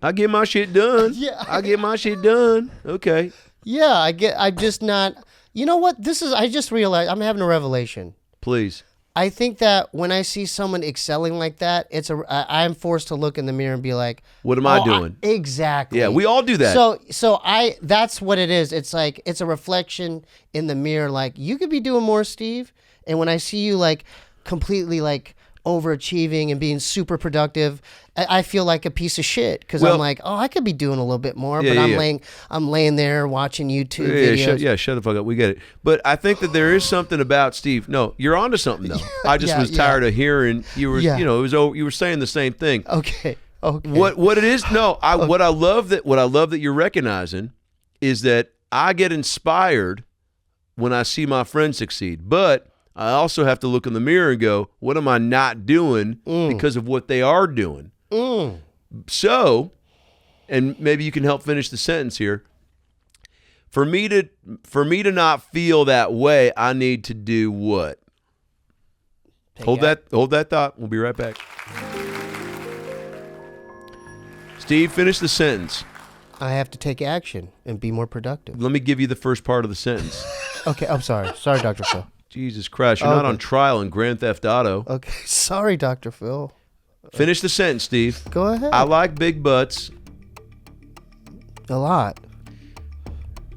[SPEAKER 1] I get my shit done.
[SPEAKER 2] Yeah.
[SPEAKER 1] I get my shit done. Okay.
[SPEAKER 2] Yeah, I'm just not. You know what? I just realized I'm having a revelation.
[SPEAKER 1] Please.
[SPEAKER 2] I think that when I see someone excelling like that, I'm forced to look in the mirror and be like,
[SPEAKER 1] What am I doing?
[SPEAKER 2] Exactly.
[SPEAKER 1] Yeah, we all do that.
[SPEAKER 2] That's what it is. It's like, it's a reflection in the mirror. Like, you could be doing more, Steve. And when I see you like completely like overachieving and being super productive, I feel like a piece of shit because I'm like, oh, I could be doing a little bit more, but I'm laying there watching YouTube videos.
[SPEAKER 1] Shut the fuck up. We get it. But I think that there is something about Steve. No, you're onto something though. I just was tired of hearing you were. You know, you were saying the same thing.
[SPEAKER 2] Okay.
[SPEAKER 1] What it is? No, what I love that you're recognizing is that I get inspired when I see my friends succeed, but I also have to look in the mirror and go, what am I not doing because of what they are doing? So, and maybe you can help finish the sentence here. For me to not feel that way, I need to do what? Hold that thought. We'll be right back. Steve, finish the sentence.
[SPEAKER 2] I have to take action and be more productive.
[SPEAKER 1] Let me give you the first part of the sentence.
[SPEAKER 2] Okay, I'm sorry. Sorry, Dr. Phil.
[SPEAKER 1] Jesus Christ, you're not on trial in Grand Theft Auto.
[SPEAKER 2] Okay, sorry, Dr. Phil.
[SPEAKER 1] Finish the sentence, Steve.
[SPEAKER 2] Go ahead.
[SPEAKER 1] I like big butts.
[SPEAKER 2] A lot.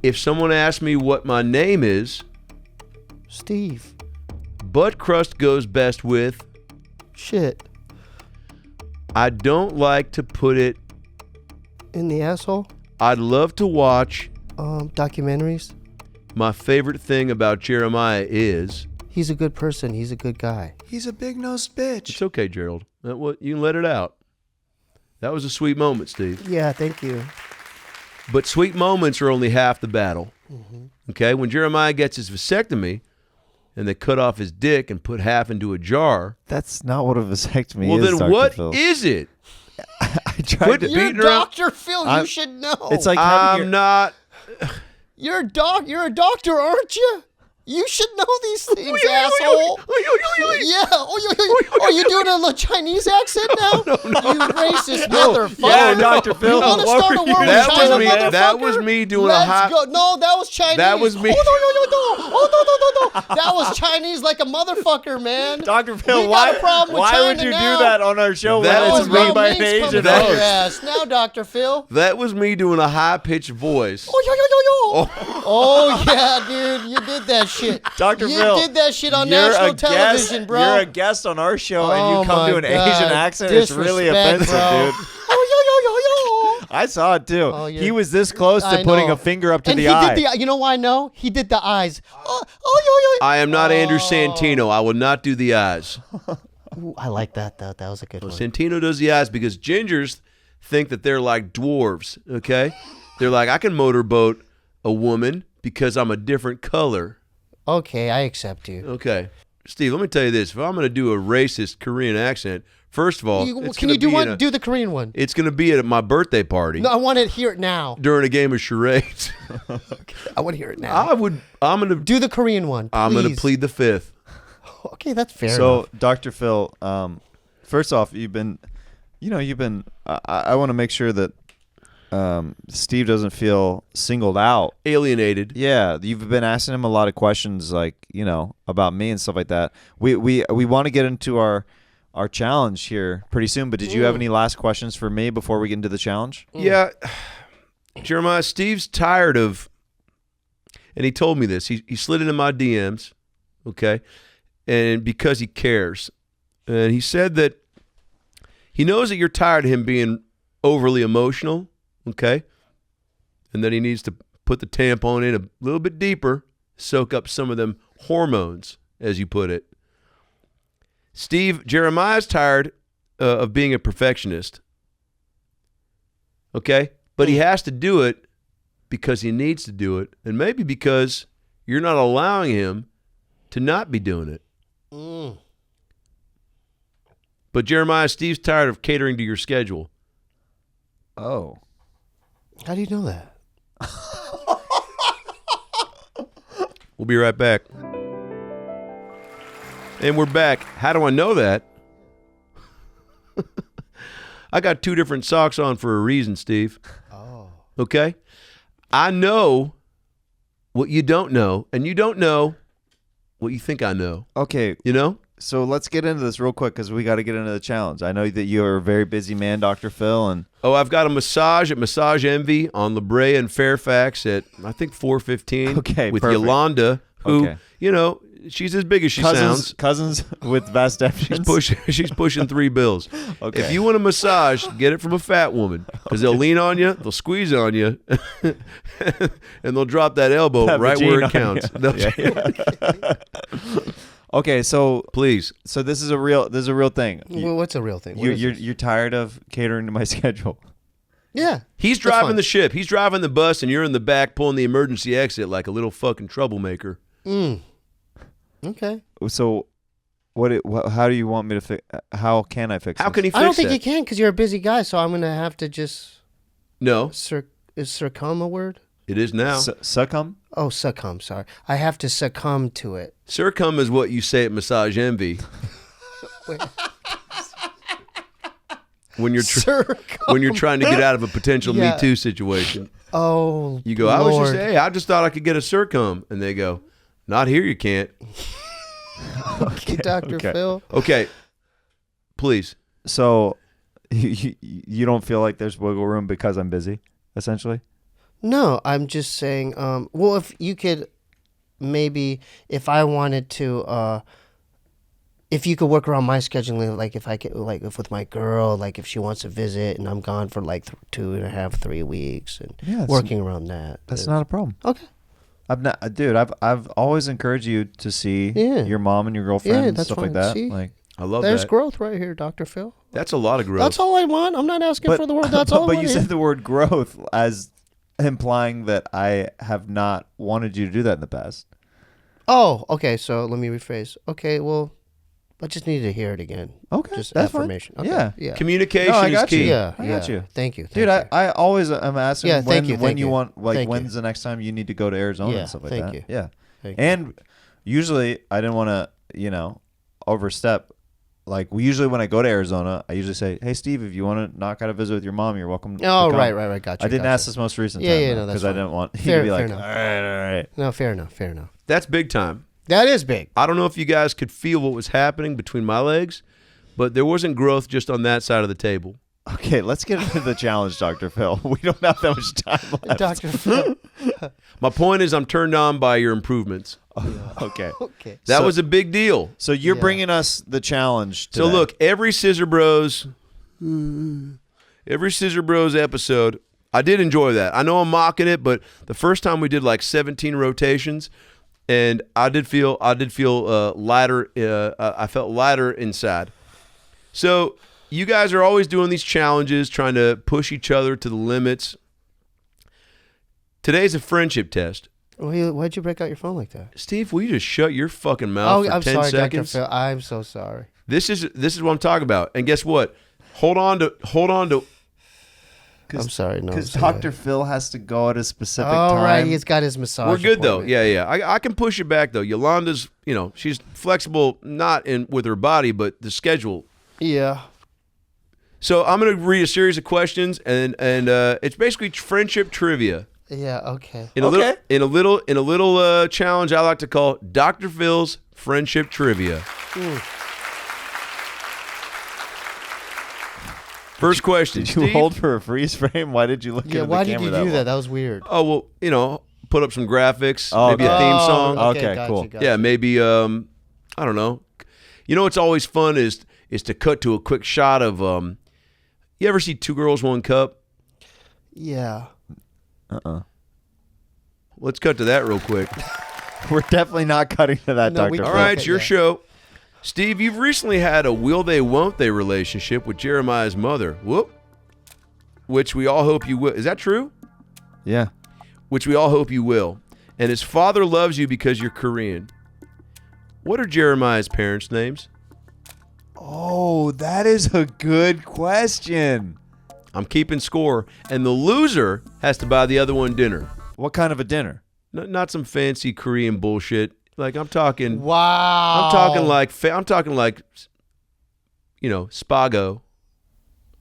[SPEAKER 1] If someone asks me what my name is,
[SPEAKER 2] Steve.
[SPEAKER 1] butt crust goes best with.
[SPEAKER 2] Shit.
[SPEAKER 1] I don't like to put it
[SPEAKER 2] In the asshole?
[SPEAKER 1] I'd love to watch.
[SPEAKER 2] Documentaries?
[SPEAKER 1] My favorite thing about Jeremiah is.
[SPEAKER 2] He's a good person. He's a good guy.
[SPEAKER 4] He's a big-nosed bitch.
[SPEAKER 1] It's okay, Gerald. You can let it out. That was a sweet moment, Steve.
[SPEAKER 2] Yeah, thank you.
[SPEAKER 1] But sweet moments are only half the battle. Okay? When Jeremiah gets his vasectomy and they cut off his dick and put half into a jar.
[SPEAKER 3] That's not what a vasectomy is.
[SPEAKER 1] Well, then
[SPEAKER 3] Dr.
[SPEAKER 1] what
[SPEAKER 3] Phil.
[SPEAKER 1] is it?
[SPEAKER 3] I tried to
[SPEAKER 2] You're
[SPEAKER 1] beating her up.
[SPEAKER 2] Dr. Phil. You should know.
[SPEAKER 3] It's like
[SPEAKER 1] I'm not.
[SPEAKER 2] You're a doctor, aren't you? You should know these things, asshole. Yeah. Oh, you doing a Chinese accent now?
[SPEAKER 1] No.
[SPEAKER 2] You racist motherfucker.
[SPEAKER 3] Yeah, Dr. Phil.
[SPEAKER 2] You want to
[SPEAKER 3] What
[SPEAKER 2] start a
[SPEAKER 3] were you
[SPEAKER 2] war with
[SPEAKER 3] doing?
[SPEAKER 2] China, motherfucker?
[SPEAKER 1] That was me doing a high.
[SPEAKER 2] Let's go. No, that was Chinese.
[SPEAKER 1] That was me.
[SPEAKER 2] No. That was Chinese like a motherfucker, man.
[SPEAKER 3] Dr. Phil,
[SPEAKER 2] We got a problem with
[SPEAKER 3] why would
[SPEAKER 2] China
[SPEAKER 3] you
[SPEAKER 2] now.
[SPEAKER 3] do that on our show
[SPEAKER 1] That
[SPEAKER 3] when
[SPEAKER 1] was
[SPEAKER 3] it's made
[SPEAKER 1] me.
[SPEAKER 3] by an Asian
[SPEAKER 1] That
[SPEAKER 3] host?
[SPEAKER 1] was-
[SPEAKER 2] Yes. Now, Dr. Phil.
[SPEAKER 1] That was me doing a high-pitched voice.
[SPEAKER 2] Oh, yeah, dude. You did that shit.
[SPEAKER 3] Dr.
[SPEAKER 2] You
[SPEAKER 3] Phil,
[SPEAKER 2] did that shit on
[SPEAKER 3] you're
[SPEAKER 2] national
[SPEAKER 3] a
[SPEAKER 2] television,
[SPEAKER 3] guest,
[SPEAKER 2] bro.
[SPEAKER 3] You're a guest on our show and
[SPEAKER 2] Oh
[SPEAKER 3] you come
[SPEAKER 2] my
[SPEAKER 3] to an
[SPEAKER 2] God.
[SPEAKER 3] Asian accent. It's really
[SPEAKER 2] Disrespect,
[SPEAKER 3] offensive,
[SPEAKER 2] bro.
[SPEAKER 3] dude.
[SPEAKER 2] Oh,
[SPEAKER 3] I saw it too.
[SPEAKER 2] Oh,
[SPEAKER 3] He was this close to
[SPEAKER 2] I
[SPEAKER 3] putting
[SPEAKER 2] know.
[SPEAKER 3] a finger up to
[SPEAKER 2] and
[SPEAKER 3] the
[SPEAKER 2] he
[SPEAKER 3] eye.
[SPEAKER 2] did the. You know why I know? He did the eyes.
[SPEAKER 1] I am not Andrew Santino. I will not do the eyes.
[SPEAKER 2] Ooh, I like that though. That was a good one.
[SPEAKER 1] Santino does the eyes because gingers think that they're like dwarves, okay? They're like, I can motorboat a woman because I'm a different color.
[SPEAKER 2] Okay, I accept you.
[SPEAKER 1] Okay. Steve, let me tell you this. If I'm going to do a racist Korean accent, first of all,
[SPEAKER 2] Can you do one? Do the Korean one.
[SPEAKER 1] It's going to be at my birthday party.
[SPEAKER 2] No, I want to hear it now.
[SPEAKER 1] During a game of charades.
[SPEAKER 2] I want to hear it now.
[SPEAKER 1] I'm going to
[SPEAKER 2] Do the Korean one.
[SPEAKER 1] I'm going to
[SPEAKER 2] please.
[SPEAKER 1] plead the fifth.
[SPEAKER 2] Okay, that's fair.
[SPEAKER 3] So,
[SPEAKER 2] enough.
[SPEAKER 3] Dr. Phil, first off, I want to make sure that Steve doesn't feel singled out.
[SPEAKER 1] Alienated.
[SPEAKER 3] Yeah, you've been asking him a lot of questions, like, about me and stuff like that. We want to get into our challenge here pretty soon, but did you have any last questions for me before we get into the challenge?
[SPEAKER 1] Yeah. Jeremiah, Steve's tired of, and he told me this. He slid into my DMs, okay, and because he cares. And he said that he knows that you're tired of him being overly emotional, okay, and that he needs to put the tampon in a little bit deeper, soak up some of them hormones, as you put it. Jeremiah's tired of being a perfectionist, okay, but he has to do it because he needs to do it, and maybe because you're not allowing him to not be doing it. But Jeremiah, Steve's tired of catering to your schedule.
[SPEAKER 3] Oh.
[SPEAKER 2] How do you know that?
[SPEAKER 1] We'll be right back. And we're back. How do I know that? I got 2 different socks on for a reason, Steve.
[SPEAKER 2] Oh.
[SPEAKER 1] Okay? I know what you don't know, and you don't know what you think I know.
[SPEAKER 3] Okay.
[SPEAKER 1] You know?
[SPEAKER 3] So let's get into this real quick because we got to get into the challenge. I know that you're a very busy man, Dr. Phil, and
[SPEAKER 1] Oh, I've got a massage at Massage Envy on La Brea and Fairfax at, I think, 4:15.
[SPEAKER 3] Okay,
[SPEAKER 1] with
[SPEAKER 3] perfect.
[SPEAKER 1] Yolanda, who,
[SPEAKER 3] Okay.
[SPEAKER 1] you know, she's as big as she sounds.
[SPEAKER 3] cousins with Vasectomy.
[SPEAKER 1] She's pushing 3 bills.
[SPEAKER 3] Okay.
[SPEAKER 1] If you want a massage, get it from a fat woman because they'll lean on you, they'll squeeze on you, and they'll drop that elbow
[SPEAKER 3] That
[SPEAKER 1] right where it
[SPEAKER 3] vagina on
[SPEAKER 1] counts.
[SPEAKER 3] you. Yeah. Okay, so
[SPEAKER 1] Please.
[SPEAKER 3] this is a real thing.
[SPEAKER 2] Well, what's a real thing? What is this?
[SPEAKER 3] You're tired of catering to my schedule.
[SPEAKER 2] Yeah.
[SPEAKER 1] He's
[SPEAKER 2] That's
[SPEAKER 1] driving
[SPEAKER 2] fine.
[SPEAKER 1] the ship. He's driving the bus, and you're in the back pulling the emergency exit like a little fucking troublemaker.
[SPEAKER 2] Okay.
[SPEAKER 3] So, how do you want me to fix? How can I fix?
[SPEAKER 1] How can he fix
[SPEAKER 2] I don't think
[SPEAKER 1] that?
[SPEAKER 2] you can because you're a busy guy, so I'm going to have to just
[SPEAKER 1] No,
[SPEAKER 2] is succumb a word?
[SPEAKER 1] it is now.
[SPEAKER 3] Succumb?
[SPEAKER 2] Oh, succumb, sorry. I have to succumb to it.
[SPEAKER 1] Circum is what you say at Massage Envy.
[SPEAKER 2] Wait.
[SPEAKER 1] When you're
[SPEAKER 2] Succumb.
[SPEAKER 1] when you're trying to get out of a potential
[SPEAKER 2] Yeah.
[SPEAKER 1] Me Too situation.
[SPEAKER 2] Oh,
[SPEAKER 1] You go,
[SPEAKER 2] Lord.
[SPEAKER 1] I just thought I could get a Circum. And they go, not here, you can't.
[SPEAKER 2] Okay, Dr.
[SPEAKER 3] okay.
[SPEAKER 2] Phil.
[SPEAKER 1] Okay, please.
[SPEAKER 3] So, you don't feel like there's wiggle room because I'm busy, essentially?
[SPEAKER 2] No, I'm just saying, well, if you could maybe, if I wanted to, if you could work around my scheduling, like if I could, like if with my girl, like if she wants to visit and I'm gone for like 2.5, 3 weeks and
[SPEAKER 3] Yeah,
[SPEAKER 2] working around that.
[SPEAKER 3] That's not a problem.
[SPEAKER 2] Okay.
[SPEAKER 3] I've always encouraged you to see
[SPEAKER 2] Yeah.
[SPEAKER 3] your mom and your girlfriend
[SPEAKER 2] Yeah,
[SPEAKER 3] and
[SPEAKER 2] that's
[SPEAKER 3] stuff like
[SPEAKER 2] fine.
[SPEAKER 3] that.
[SPEAKER 2] See?
[SPEAKER 3] Like,
[SPEAKER 1] I love
[SPEAKER 2] There's
[SPEAKER 1] that.
[SPEAKER 2] growth right here, Dr. Phil.
[SPEAKER 1] That's a lot of growth.
[SPEAKER 2] That's all I want. I'm not asking for the word. That's all I
[SPEAKER 3] but
[SPEAKER 2] want.
[SPEAKER 3] you
[SPEAKER 2] to
[SPEAKER 3] said
[SPEAKER 2] hear.
[SPEAKER 3] the word growth as implying that I have not wanted you to do that in the past.
[SPEAKER 2] Oh, okay. So let me rephrase. Okay, well, I just needed to hear it again.
[SPEAKER 3] Okay,
[SPEAKER 2] Just
[SPEAKER 3] that's fine.
[SPEAKER 2] affirmation. Okay,
[SPEAKER 3] Yeah.
[SPEAKER 2] yeah.
[SPEAKER 1] Communication
[SPEAKER 3] No, I
[SPEAKER 1] is
[SPEAKER 3] got
[SPEAKER 1] key.
[SPEAKER 3] you.
[SPEAKER 2] Yeah,
[SPEAKER 3] I
[SPEAKER 2] yeah.
[SPEAKER 3] got you.
[SPEAKER 2] Thank you,
[SPEAKER 3] Dude,
[SPEAKER 2] thank you.
[SPEAKER 3] I always am asking
[SPEAKER 2] Yeah, thank
[SPEAKER 3] when
[SPEAKER 2] you.
[SPEAKER 3] you want, like,
[SPEAKER 2] Thank
[SPEAKER 3] when's the next time you need to go to Arizona
[SPEAKER 2] Yeah,
[SPEAKER 3] and stuff like
[SPEAKER 2] thank
[SPEAKER 3] that.
[SPEAKER 2] you.
[SPEAKER 3] Yeah.
[SPEAKER 2] Thank you.
[SPEAKER 3] And usually I didn't want to, overstep. Like, usually when I go to Arizona, I usually say, hey, Steve, if you want to knock out a visit with your mom, you're welcome to
[SPEAKER 2] Oh,
[SPEAKER 3] come.
[SPEAKER 2] right. Gotcha.
[SPEAKER 3] I didn't
[SPEAKER 2] gotcha.
[SPEAKER 3] ask this most recent
[SPEAKER 2] Yeah,
[SPEAKER 3] time.
[SPEAKER 2] yeah, no, that's
[SPEAKER 3] because I
[SPEAKER 2] fine.
[SPEAKER 3] didn't want you
[SPEAKER 2] Fair-
[SPEAKER 3] to be like,
[SPEAKER 2] fair
[SPEAKER 3] all
[SPEAKER 2] enough.
[SPEAKER 3] right.
[SPEAKER 2] No, fair enough.
[SPEAKER 1] That's big time.
[SPEAKER 2] That is big.
[SPEAKER 1] I don't know if you guys could feel what was happening between my legs, but there wasn't growth just on that side of the table.
[SPEAKER 3] Okay, let's get into the challenge, Dr. Phil. We don't have that much time left.
[SPEAKER 2] Dr. Phil.
[SPEAKER 1] My point is I'm turned on by your improvements.
[SPEAKER 3] Okay.
[SPEAKER 2] Okay.
[SPEAKER 1] That
[SPEAKER 3] So-
[SPEAKER 1] was a big deal.
[SPEAKER 3] So you're
[SPEAKER 2] Yeah.
[SPEAKER 3] bringing us the challenge today.
[SPEAKER 1] So look, every Scissor Bros episode, I did enjoy that. I know I'm mocking it, but the first time we did like 17 rotations, and I did feel lighter. I felt lighter inside. So you guys are always doing these challenges, trying to push each other to the limits. Today's a friendship test.
[SPEAKER 2] Why'd you break out your phone like that?
[SPEAKER 1] Steve, will you just shut your fucking mouth for
[SPEAKER 2] I'm
[SPEAKER 1] 10
[SPEAKER 2] sorry,
[SPEAKER 1] seconds?
[SPEAKER 2] Dr. Phil. I'm so sorry.
[SPEAKER 1] This is what I'm talking about. And guess what? Hold on to
[SPEAKER 2] I'm sorry. No,
[SPEAKER 3] Because
[SPEAKER 2] I'm sorry.
[SPEAKER 3] Dr. Phil has to go at a specific
[SPEAKER 2] All
[SPEAKER 3] time.
[SPEAKER 2] right, he's got his massage.
[SPEAKER 1] We're good though.
[SPEAKER 2] appointment.
[SPEAKER 1] Yeah. I can push it back though. Yolanda's, she's flexible, not in with her body, but the schedule.
[SPEAKER 2] Yeah.
[SPEAKER 1] So I'm gonna read a series of questions, and it's basically friendship trivia
[SPEAKER 2] Yeah. Okay.
[SPEAKER 1] in a little challenge I like to call Dr. Phil's friendship trivia. First question.
[SPEAKER 3] Did you
[SPEAKER 1] Steve?
[SPEAKER 3] hold for a freeze frame? Why did you look
[SPEAKER 2] Yeah.
[SPEAKER 3] at
[SPEAKER 2] Why
[SPEAKER 3] the
[SPEAKER 2] did
[SPEAKER 3] camera
[SPEAKER 2] you
[SPEAKER 3] that
[SPEAKER 2] do that?
[SPEAKER 3] long?
[SPEAKER 2] That was weird.
[SPEAKER 1] Oh well, put up some graphics,
[SPEAKER 3] Oh,
[SPEAKER 1] maybe a
[SPEAKER 3] okay.
[SPEAKER 1] theme song.
[SPEAKER 3] Okay,
[SPEAKER 2] gotcha,
[SPEAKER 3] cool.
[SPEAKER 2] gotcha.
[SPEAKER 1] Yeah, maybe I don't know. What's always fun is to cut to a quick shot of you ever see Two Girls, One Cup?
[SPEAKER 2] Yeah.
[SPEAKER 1] Let's cut to that real quick.
[SPEAKER 3] We're definitely not cutting to that,
[SPEAKER 2] No,
[SPEAKER 3] Dr.
[SPEAKER 2] we
[SPEAKER 3] Phil.
[SPEAKER 1] All right,
[SPEAKER 2] Okay,
[SPEAKER 1] it's your
[SPEAKER 2] yeah.
[SPEAKER 1] show. Steve, you've recently had a will they won't they relationship with Jeremiah's mother. Whoop. Which we all hope you will. Is that true?
[SPEAKER 3] Yeah.
[SPEAKER 1] Which we all hope you will. And his father loves you because you're Korean. What are Jeremiah's parents' names?
[SPEAKER 3] Oh, that is a good question.
[SPEAKER 1] I'm keeping score, and the loser has to buy the other one dinner.
[SPEAKER 3] What kind of a dinner?
[SPEAKER 1] Not some fancy Korean bullshit. Like I'm talking.
[SPEAKER 2] Wow.
[SPEAKER 1] I'm talking like Spago.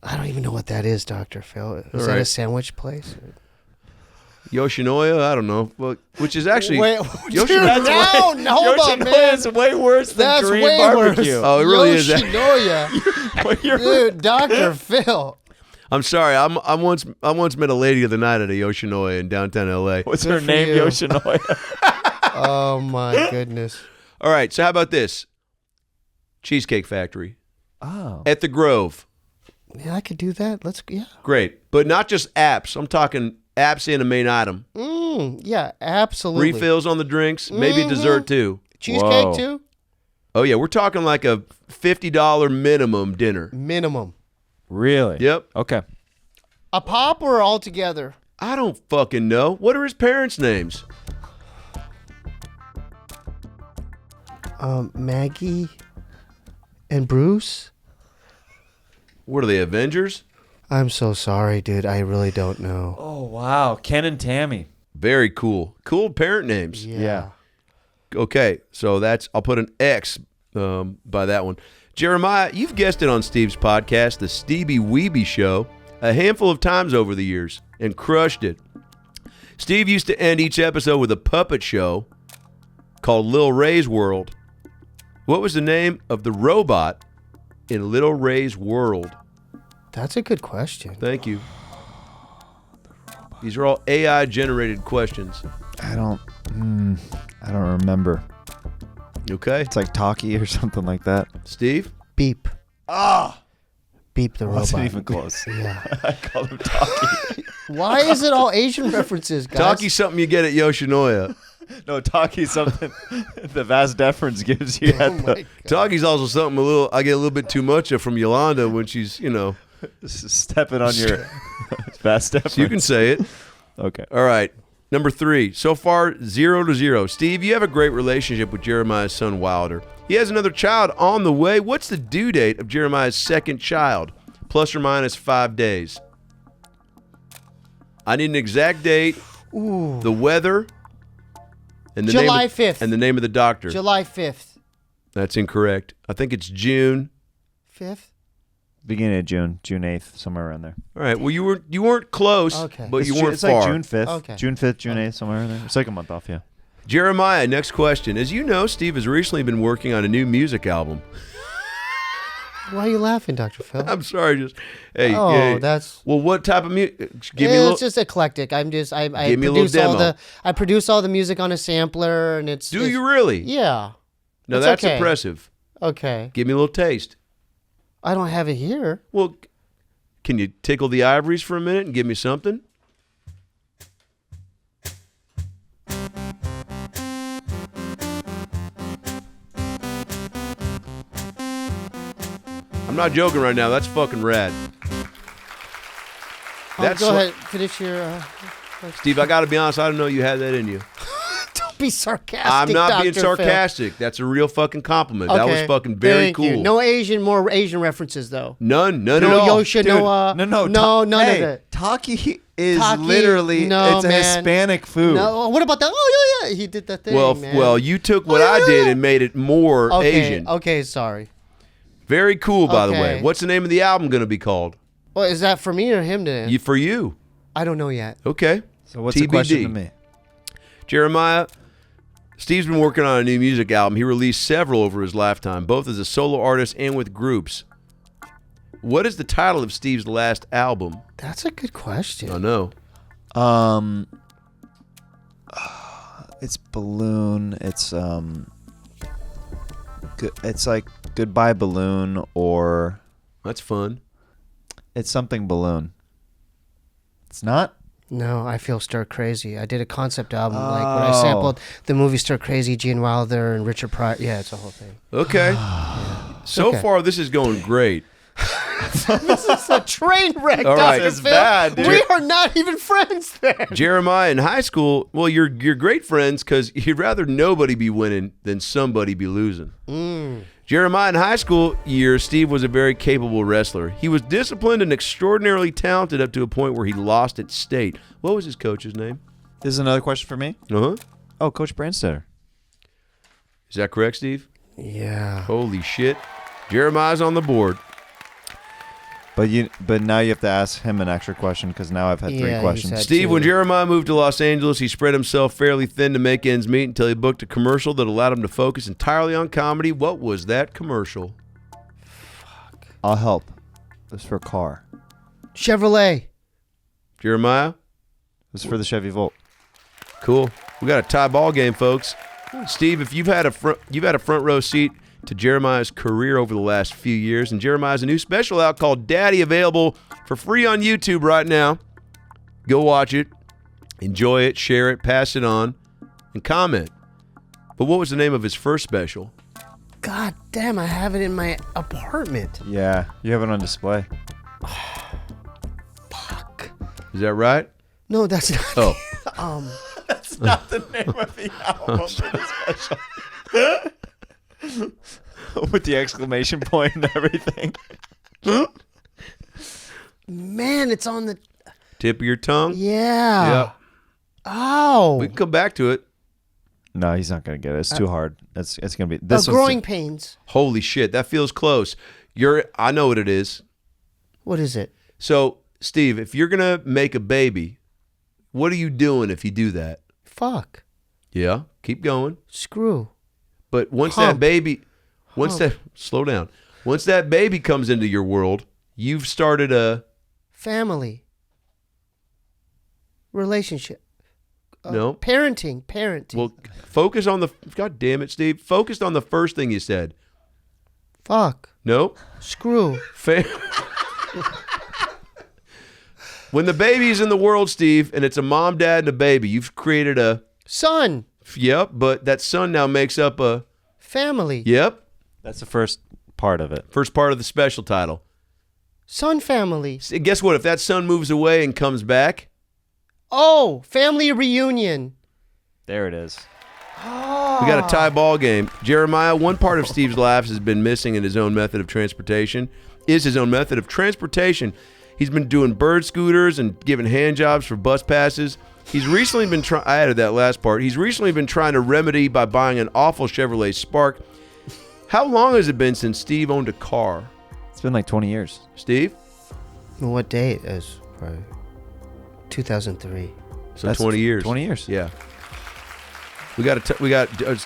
[SPEAKER 2] I don't even know what that is, Dr. Phil. Is
[SPEAKER 1] All
[SPEAKER 2] that
[SPEAKER 1] right.
[SPEAKER 2] a sandwich place?
[SPEAKER 1] Yoshinoya, I don't know. Well, which is actually
[SPEAKER 2] Wait,
[SPEAKER 1] Yoshinoya.
[SPEAKER 2] dude, hold on, man.
[SPEAKER 3] Is way worse than
[SPEAKER 2] That's
[SPEAKER 3] Korean
[SPEAKER 2] way
[SPEAKER 3] barbecue.
[SPEAKER 2] worse.
[SPEAKER 1] Oh, it really is.
[SPEAKER 2] Yoshinoya. Dude, Dr. Phil.
[SPEAKER 1] I'm sorry. I once met a lady the other night at a Yoshinoya in downtown LA.
[SPEAKER 3] What's
[SPEAKER 2] Good
[SPEAKER 3] her
[SPEAKER 2] for
[SPEAKER 3] name?
[SPEAKER 2] you.
[SPEAKER 3] Yoshinoya.
[SPEAKER 2] Oh, my goodness.
[SPEAKER 1] All right, so how about this? Cheesecake Factory
[SPEAKER 3] Oh.
[SPEAKER 1] at the Grove.
[SPEAKER 2] Yeah, I could do that. Yeah.
[SPEAKER 1] Great, but not just apps. I'm talking apps and a main item.
[SPEAKER 2] Yeah, absolutely.
[SPEAKER 1] Refills on the drinks, maybe
[SPEAKER 2] Mhm.
[SPEAKER 1] dessert too.
[SPEAKER 2] Cheesecake,
[SPEAKER 3] Whoa.
[SPEAKER 2] too?
[SPEAKER 1] Oh yeah, we're talking like a $50 minimum dinner.
[SPEAKER 2] Minimum.
[SPEAKER 3] Really?
[SPEAKER 1] Yep.
[SPEAKER 3] Okay.
[SPEAKER 2] A pop or all together?
[SPEAKER 1] I don't fucking know. What are his parents' names?
[SPEAKER 2] Maggie and Bruce?
[SPEAKER 1] What are they, Avengers?
[SPEAKER 2] I'm so sorry, dude. I really don't know.
[SPEAKER 3] Oh, wow. Ken and Tammy.
[SPEAKER 1] Very cool. Cool parent names.
[SPEAKER 3] Yeah.
[SPEAKER 1] Okay, so I'll put an X by that one. Jeremiah, you've guessed it on Steve's podcast, the Steebee Weebee Show, a handful of times over the years and crushed it. Steve used to end each episode with a puppet show called Lil Ray's World. What was the name of the robot in Little Ray's World?
[SPEAKER 2] That's a good question.
[SPEAKER 1] Thank you. These are all AI-generated questions.
[SPEAKER 3] I don't remember.
[SPEAKER 1] Okay,
[SPEAKER 3] It's like Talkie or something like that.
[SPEAKER 1] Steve?
[SPEAKER 2] Beep.
[SPEAKER 3] Ah!
[SPEAKER 2] Beep the robot.
[SPEAKER 3] Wasn't even close.
[SPEAKER 2] Yeah.
[SPEAKER 3] I called him Talkie.
[SPEAKER 2] Why is it all Asian references, guys?
[SPEAKER 1] Talkie's something you get at Yoshinoya.
[SPEAKER 3] No, Talkie's something the vast deference gives you
[SPEAKER 2] Oh
[SPEAKER 3] at
[SPEAKER 2] my
[SPEAKER 3] the
[SPEAKER 2] God.
[SPEAKER 1] Talkie's also something I get a little bit too much of from Yolanda when she's,
[SPEAKER 3] stepping on your vast deference.
[SPEAKER 1] so you can say it.
[SPEAKER 3] Okay.
[SPEAKER 1] All right. Number 3. So far, 0-0. Steve, you have a great relationship with Jeremiah's son, Wilder. He has another child on the way. What's the due date of Jeremiah's second child? Plus or minus 5 days. I need an exact date,
[SPEAKER 2] Ooh.
[SPEAKER 1] the weather, and the
[SPEAKER 2] July
[SPEAKER 1] name
[SPEAKER 2] 5th.
[SPEAKER 1] and the name of the doctor.
[SPEAKER 2] July 5th.
[SPEAKER 1] That's incorrect. I think it's June.
[SPEAKER 2] 5th?
[SPEAKER 3] Beginning of June 8th, somewhere around there.
[SPEAKER 1] All right. Well, you weren't close,
[SPEAKER 2] Okay.
[SPEAKER 1] but you weren't
[SPEAKER 3] it's
[SPEAKER 1] far.
[SPEAKER 3] like June 5th.
[SPEAKER 2] Okay.
[SPEAKER 3] June 5th, June 8th, somewhere in there. It's like a month off, yeah.
[SPEAKER 1] Jeremiah, next question. As you know, Steve has recently been working on a new music album.
[SPEAKER 2] Why are you laughing, Dr. Phil?
[SPEAKER 1] I'm sorry, just hey.
[SPEAKER 2] Oh,
[SPEAKER 1] hey.
[SPEAKER 2] that's...
[SPEAKER 1] Well, what type of music? Give me a
[SPEAKER 2] Yeah,
[SPEAKER 1] little.
[SPEAKER 2] it's just eclectic. I
[SPEAKER 1] Give me a little
[SPEAKER 2] produce all
[SPEAKER 1] demo.
[SPEAKER 2] I produce all the music on a sampler, and it's...
[SPEAKER 1] Do
[SPEAKER 2] it's-
[SPEAKER 1] you really?
[SPEAKER 2] Yeah.
[SPEAKER 1] No,
[SPEAKER 2] It's
[SPEAKER 1] that's
[SPEAKER 2] okay.
[SPEAKER 1] impressive.
[SPEAKER 2] Okay.
[SPEAKER 1] Give me a little taste.
[SPEAKER 2] I don't have it here.
[SPEAKER 1] Well, can you tickle the ivories for a minute and give me something? I'm not joking right now. That's fucking rad. That's
[SPEAKER 2] Go
[SPEAKER 1] so-
[SPEAKER 2] ahead. Finish your...
[SPEAKER 1] Steve, I got to be honest. I didn't know you had that in you.
[SPEAKER 2] Don't be sarcastic,
[SPEAKER 1] I'm not being
[SPEAKER 2] Dr. Phil.
[SPEAKER 1] sarcastic. That's a real fucking compliment. That was
[SPEAKER 2] Okay.
[SPEAKER 1] fucking very
[SPEAKER 2] Thank
[SPEAKER 1] cool.
[SPEAKER 2] you. No more Asian references, though.
[SPEAKER 1] None at
[SPEAKER 2] No
[SPEAKER 1] all.
[SPEAKER 2] Yoshinoya. None
[SPEAKER 3] hey,
[SPEAKER 2] of it.
[SPEAKER 3] Talkie is
[SPEAKER 2] Taki,
[SPEAKER 3] literally
[SPEAKER 2] no,
[SPEAKER 3] it's a
[SPEAKER 2] man.
[SPEAKER 3] Hispanic food.
[SPEAKER 2] No, what about that? Oh, yeah. He did that thing, man.
[SPEAKER 1] Well, you took what
[SPEAKER 2] Oh,
[SPEAKER 1] I
[SPEAKER 2] yeah,
[SPEAKER 1] did
[SPEAKER 2] yeah.
[SPEAKER 1] and made it more
[SPEAKER 2] Okay,
[SPEAKER 1] Asian.
[SPEAKER 2] okay, sorry.
[SPEAKER 1] Very cool, by the way.
[SPEAKER 2] Okay.
[SPEAKER 1] What's the name of the album going to be called?
[SPEAKER 2] Well, is that for me or him to...
[SPEAKER 1] For you.
[SPEAKER 2] I don't know yet.
[SPEAKER 1] Okay.
[SPEAKER 3] So what's the question to me?
[SPEAKER 1] Jeremiah, Steve's been working on a new music album. He released several over his lifetime, both as a solo artist and with groups. What is the title of Steve's last album?
[SPEAKER 2] That's a good question.
[SPEAKER 1] I know.
[SPEAKER 3] It's Balloon. It's it's like Goodbye Balloon, or
[SPEAKER 1] That's fun.
[SPEAKER 3] it's something Balloon. It's not.
[SPEAKER 2] No, I feel stir crazy. I did a concept album like when I
[SPEAKER 3] Oh.
[SPEAKER 2] sampled the movie Stir Crazy, Gene Wilder and Richard Pryor. Yeah, it's a whole thing.
[SPEAKER 1] Okay. So
[SPEAKER 2] Okay.
[SPEAKER 1] far, this is going great.
[SPEAKER 2] This is a train wreck,
[SPEAKER 1] All right.
[SPEAKER 2] Dr.
[SPEAKER 3] It's
[SPEAKER 2] Phil.
[SPEAKER 3] bad, dude.
[SPEAKER 2] We are not even friends there.
[SPEAKER 1] Jeremiah, in high school, well, you're great friends because you'd rather nobody be winning than somebody be losing. Jeremiah, in high school years, Steve was a very capable wrestler. He was disciplined and extraordinarily talented up to a point where he lost at state. What was his coach's name?
[SPEAKER 3] This is another question for me.
[SPEAKER 1] Uh-huh.
[SPEAKER 3] Oh, Coach Brandstetter.
[SPEAKER 1] Is that correct, Steve?
[SPEAKER 2] Yeah.
[SPEAKER 1] Holy shit. Jeremiah's on the board.
[SPEAKER 3] But now you have to ask him an extra question because now I've had
[SPEAKER 2] Yeah,
[SPEAKER 3] three
[SPEAKER 2] he's
[SPEAKER 3] questions.
[SPEAKER 2] had-
[SPEAKER 1] Steve, when
[SPEAKER 2] two.
[SPEAKER 1] Jeremiah moved to Los Angeles, he spread himself fairly thin to make ends meet until he booked a commercial that allowed him to focus entirely on comedy. What was that commercial?
[SPEAKER 3] I'll help. It was for a car.
[SPEAKER 2] Chevrolet.
[SPEAKER 1] Jeremiah?
[SPEAKER 3] It was for the Chevy Volt.
[SPEAKER 1] Cool. We got a tie ball game, folks. Steve, if you've had a front row seat to Jeremiah's career over the last few years, and Jeremiah's a new special out called Daddy, available for free on YouTube right now. Go watch it, enjoy it, share it, pass it on, and comment. But what was the name of his first special?
[SPEAKER 2] God damn, I have it in my apartment.
[SPEAKER 3] Yeah, you have it on display.
[SPEAKER 2] Fuck.
[SPEAKER 1] Is that right?
[SPEAKER 2] No, that's not.
[SPEAKER 1] Oh,
[SPEAKER 3] That's not the name of the album for the special. With the exclamation point and everything.
[SPEAKER 2] Man, it's on the.
[SPEAKER 1] tip of your tongue?
[SPEAKER 2] Yeah.
[SPEAKER 1] Yep.
[SPEAKER 2] Ow.
[SPEAKER 1] We can come back to it.
[SPEAKER 3] No, he's not gonna get it. It's too hard. It's gonna be this.
[SPEAKER 2] Growing pains.
[SPEAKER 1] Holy shit, that feels close. I know what it is.
[SPEAKER 2] What is it?
[SPEAKER 1] So, Steve, if you're gonna make a baby, what are you doing if you do that?
[SPEAKER 2] Fuck.
[SPEAKER 1] Yeah, keep going.
[SPEAKER 2] Screw.
[SPEAKER 1] But once
[SPEAKER 2] Hump.
[SPEAKER 1] that baby, slow down. Once that baby comes into your world, you've started a
[SPEAKER 2] Family. Relationship.
[SPEAKER 1] no.
[SPEAKER 2] Parenting.
[SPEAKER 1] Well, focus on the. God damn it, Steve. Focused on the first thing you said.
[SPEAKER 2] Fuck.
[SPEAKER 1] No.
[SPEAKER 2] Screw.
[SPEAKER 1] When the baby's in the world, Steve, and it's a mom, dad, and a baby, you've created a.
[SPEAKER 2] Son.
[SPEAKER 1] Yep, but that son now makes up a.
[SPEAKER 2] Family.
[SPEAKER 1] Yep.
[SPEAKER 3] That's the first part of it.
[SPEAKER 1] First part of the special title.
[SPEAKER 2] Son family.
[SPEAKER 1] And guess what? If that son moves away and comes back,
[SPEAKER 2] Oh, family reunion.
[SPEAKER 3] There it is.
[SPEAKER 1] we got a tie ball game. Jeremiah, one part of Steve's life has been missing in his own method of transportation. He's been doing bird scooters and giving hand jobs for bus passes. He's recently been I added that last part. He's recently been trying to remedy by buying an awful Chevrolet Spark. How long has it been since Steve owned a car?
[SPEAKER 3] It's been like 20 years.
[SPEAKER 1] Steve?
[SPEAKER 2] Well, what date is probably 2003.
[SPEAKER 1] So
[SPEAKER 3] That's
[SPEAKER 1] 20 years.
[SPEAKER 3] 20 years.
[SPEAKER 1] Yeah.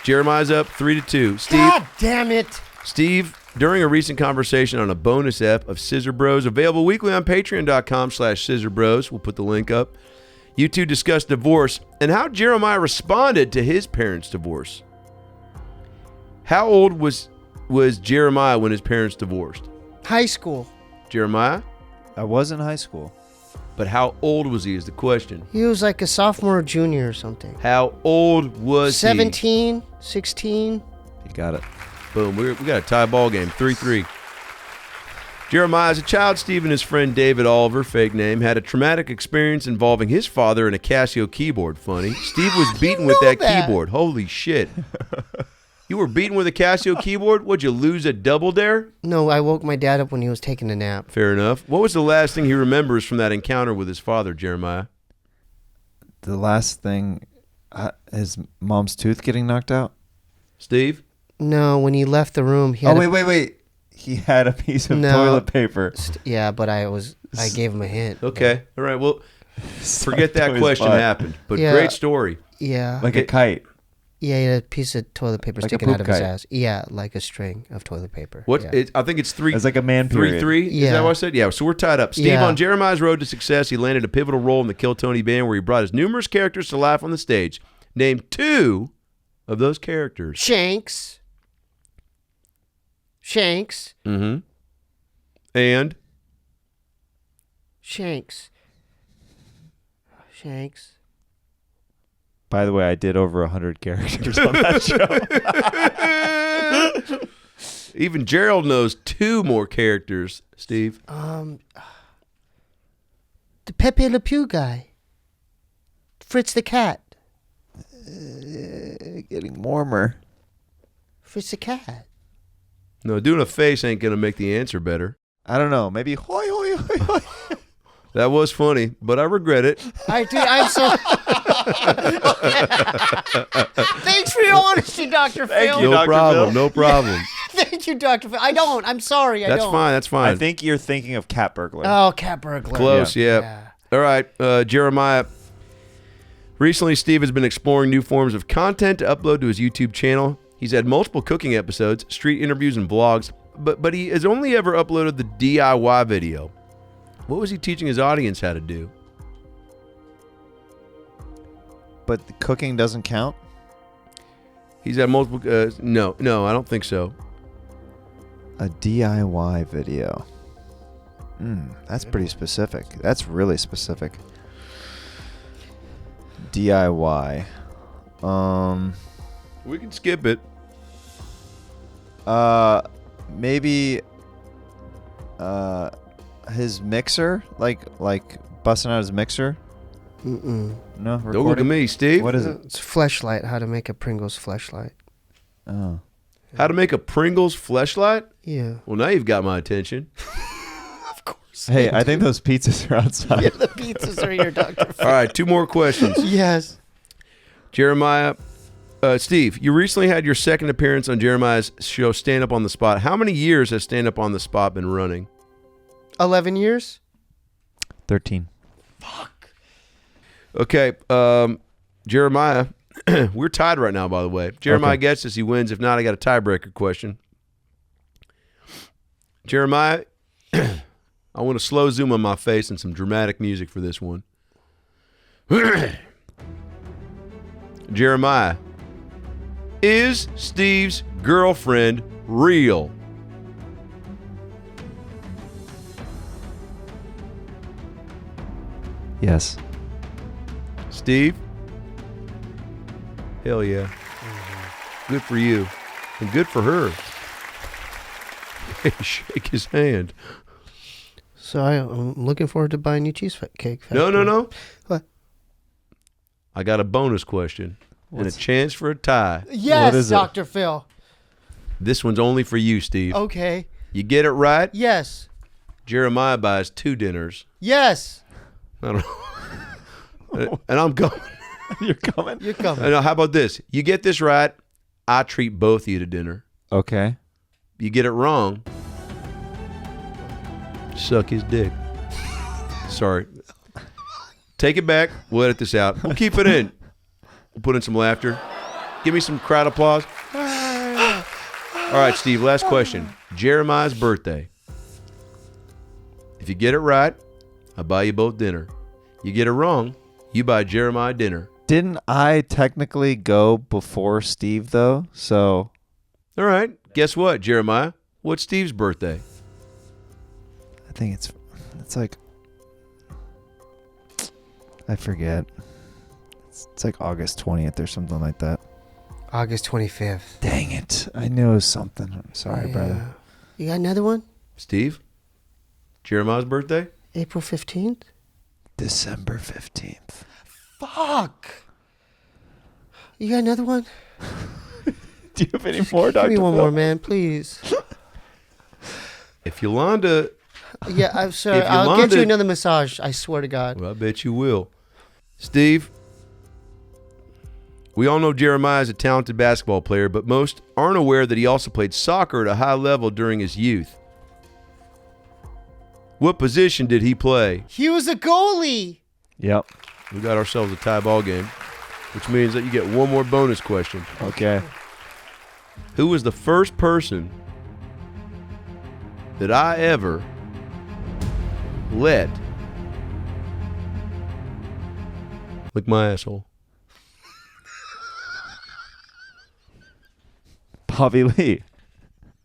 [SPEAKER 1] Jeremiah's up 3-2. Steve,
[SPEAKER 2] God damn it.
[SPEAKER 1] Steve, during a recent conversation on a bonus ep of Scissor Bros, available weekly on patreon.com/Scissor Bros. We'll put the link up. You two discussed divorce and how Jeremiah responded to his parents' divorce. How old was Jeremiah when his parents divorced?
[SPEAKER 2] High school.
[SPEAKER 1] Jeremiah?
[SPEAKER 3] I was in high school.
[SPEAKER 1] But how old was he is the question.
[SPEAKER 2] He was like a sophomore or junior or something.
[SPEAKER 1] How old was
[SPEAKER 2] 17, 16.
[SPEAKER 3] You got it.
[SPEAKER 1] he? Boom. We got a tie ball game, 3-3. Jeremiah, as a child, Steve and his friend David Oliver, fake name, had a traumatic experience involving his father and a Casio keyboard. Funny. Steve was beaten with that keyboard. Holy shit. You were beaten with a Casio keyboard? Would you lose a double dare?
[SPEAKER 2] No, I woke my dad up when he was taking a nap.
[SPEAKER 1] Fair enough. What was the last thing he remembers from that encounter with his father, Jeremiah?
[SPEAKER 3] The last thing, his mom's tooth getting knocked out.
[SPEAKER 1] Steve?
[SPEAKER 2] No, when he left the room, he had
[SPEAKER 3] Wait. He had a piece of
[SPEAKER 2] No.
[SPEAKER 3] toilet paper.
[SPEAKER 2] yeah, but I gave him a hint.
[SPEAKER 1] Okay. All right. Well, forget that
[SPEAKER 3] to his
[SPEAKER 1] question
[SPEAKER 3] butt.
[SPEAKER 1] happened. But
[SPEAKER 2] Yeah.
[SPEAKER 1] great story.
[SPEAKER 2] Yeah.
[SPEAKER 3] Like a kite.
[SPEAKER 2] Yeah, he had a piece of toilet paper
[SPEAKER 3] Like a
[SPEAKER 2] sticking
[SPEAKER 3] poop
[SPEAKER 2] out of his
[SPEAKER 3] kite.
[SPEAKER 2] ass. Yeah, like a string of toilet paper.
[SPEAKER 1] What?
[SPEAKER 2] Yeah.
[SPEAKER 1] I think it's 3.
[SPEAKER 3] It's like a man period.
[SPEAKER 1] 3-3? Is
[SPEAKER 2] Yeah.
[SPEAKER 1] that what I said? Yeah. So we're tied up. Steve,
[SPEAKER 2] Yeah.
[SPEAKER 1] on Jeremiah's road to success, he landed a pivotal role in the Kill Tony band where he brought his numerous characters to life on the stage. Name 2 of those characters.
[SPEAKER 2] Shanks.
[SPEAKER 1] Mm-hmm. And?
[SPEAKER 2] Shanks.
[SPEAKER 3] By the way, I did over 100 characters on that show.
[SPEAKER 1] Even Gerald knows 2 more characters, Steve.
[SPEAKER 2] The Pepe Le Pew guy. Fritz the cat.
[SPEAKER 3] Getting warmer.
[SPEAKER 2] Fritz the cat.
[SPEAKER 1] No, doing a face ain't going to make the answer better.
[SPEAKER 3] I don't know. Maybe hoi hoi hoi hoi.
[SPEAKER 1] That was funny, but I regret it.
[SPEAKER 2] I'm so... Thanks for your honesty, Dr. Phil.
[SPEAKER 3] you.
[SPEAKER 1] No
[SPEAKER 3] Dr.
[SPEAKER 1] problem.
[SPEAKER 3] Phil.
[SPEAKER 1] No problem.
[SPEAKER 2] Thank you, Dr. Phil. I don't. I'm sorry. I
[SPEAKER 1] That's
[SPEAKER 2] don't.
[SPEAKER 1] fine. That's fine.
[SPEAKER 3] I think you're thinking of cat burglar.
[SPEAKER 2] Oh, cat burglar.
[SPEAKER 1] Close, yeah. All right, Jeremiah. Recently, Steve has been exploring new forms of content to upload to his YouTube channel. He's had multiple cooking episodes, street interviews, and vlogs, but he has only ever uploaded the DIY video. What was he teaching his audience how to do?
[SPEAKER 3] But the cooking doesn't count?
[SPEAKER 1] He's had multiple... no, I don't think so.
[SPEAKER 3] A DIY video. That's pretty specific. That's really specific. DIY.
[SPEAKER 1] We can skip it.
[SPEAKER 3] Maybe his mixer, like busting out his mixer.
[SPEAKER 2] Mm-mm.
[SPEAKER 3] No,
[SPEAKER 1] Don't look at
[SPEAKER 3] recording?
[SPEAKER 1] me, Steve.
[SPEAKER 3] What is it?
[SPEAKER 2] It's fleshlight. How to make a Pringles fleshlight.
[SPEAKER 3] Oh,
[SPEAKER 1] How to make a Pringles fleshlight?
[SPEAKER 2] Yeah.
[SPEAKER 1] Well, now you've got my attention.
[SPEAKER 2] Of course.
[SPEAKER 3] hey, I think those pizzas are outside.
[SPEAKER 2] Yeah, the pizzas are here, Dr. Phil.
[SPEAKER 1] All right, 2 more questions.
[SPEAKER 2] Yes.
[SPEAKER 1] Jeremiah, Steve, you recently had your second appearance on Jeremiah's show, Stand Up on the Spot. How many years has Stand Up on the Spot been running?
[SPEAKER 2] 11 years?
[SPEAKER 3] 13.
[SPEAKER 1] Okay, Jeremiah, we're tied right now, by the way. If Jeremiah gets this, he wins. If not, I got a tiebreaker question. Jeremiah, I want to slow zoom on my face and some dramatic music for this one. Jeremiah, is Steve's girlfriend real?
[SPEAKER 3] Yes.
[SPEAKER 1] Steve? Hell yeah. Good for you. And good for her. Hey, shake his hand.
[SPEAKER 2] So I'm looking forward to buying new cheesecake.
[SPEAKER 1] No.
[SPEAKER 2] What?
[SPEAKER 1] I got a bonus question and a chance for a tie.
[SPEAKER 2] Yes,
[SPEAKER 3] What is it?
[SPEAKER 2] Dr. Phil.
[SPEAKER 1] This one's only for you, Steve.
[SPEAKER 2] Okay.
[SPEAKER 1] You get it right,
[SPEAKER 2] Yes.
[SPEAKER 1] Jeremiah buys 2 dinners.
[SPEAKER 2] Yes.
[SPEAKER 1] I don't know. And I'm going.
[SPEAKER 3] You're coming?
[SPEAKER 2] You're coming.
[SPEAKER 1] How about this? You get this right, I treat both of you to dinner.
[SPEAKER 3] Okay.
[SPEAKER 1] You get it wrong, suck his dick. Sorry. Take it back. We'll edit this out. We'll keep it in. We'll put in some laughter. Give me some crowd applause. All right, Steve, last question. Jeremiah's birthday. If you get it right, I buy you both dinner. You get it wrong, you buy Jeremiah dinner.
[SPEAKER 3] Didn't I technically go before Steve, though? So
[SPEAKER 1] All right. Guess what, Jeremiah? What's Steve's birthday?
[SPEAKER 3] I think it's like, I forget. It's like August 20th or something like that.
[SPEAKER 2] August 25th.
[SPEAKER 3] Dang it. I knew it was something. I'm sorry, brother.
[SPEAKER 2] You got another one?
[SPEAKER 1] Steve? Jeremiah's birthday?
[SPEAKER 2] April 15th?
[SPEAKER 3] December 15th.
[SPEAKER 2] Fuck. You got another one?
[SPEAKER 3] Do you have any more, Dr.
[SPEAKER 2] Give me one
[SPEAKER 3] Phil?
[SPEAKER 2] more, man, please.
[SPEAKER 1] If Yolanda...
[SPEAKER 2] Yeah, I'm sorry.
[SPEAKER 1] If
[SPEAKER 2] I'll get
[SPEAKER 1] Yolanda-
[SPEAKER 2] you another massage. I swear to God.
[SPEAKER 1] Well, I bet you will. Steve, we all know Jeremiah is a talented basketball player, but most aren't aware that he also played soccer at a high level during his youth. What position did he play?
[SPEAKER 2] He was a goalie.
[SPEAKER 3] Yep.
[SPEAKER 1] We got ourselves a tie ball game, which means that you get one more bonus question.
[SPEAKER 3] Okay.
[SPEAKER 1] Who was the first person that I ever let lick my asshole?
[SPEAKER 3] Bobby Lee.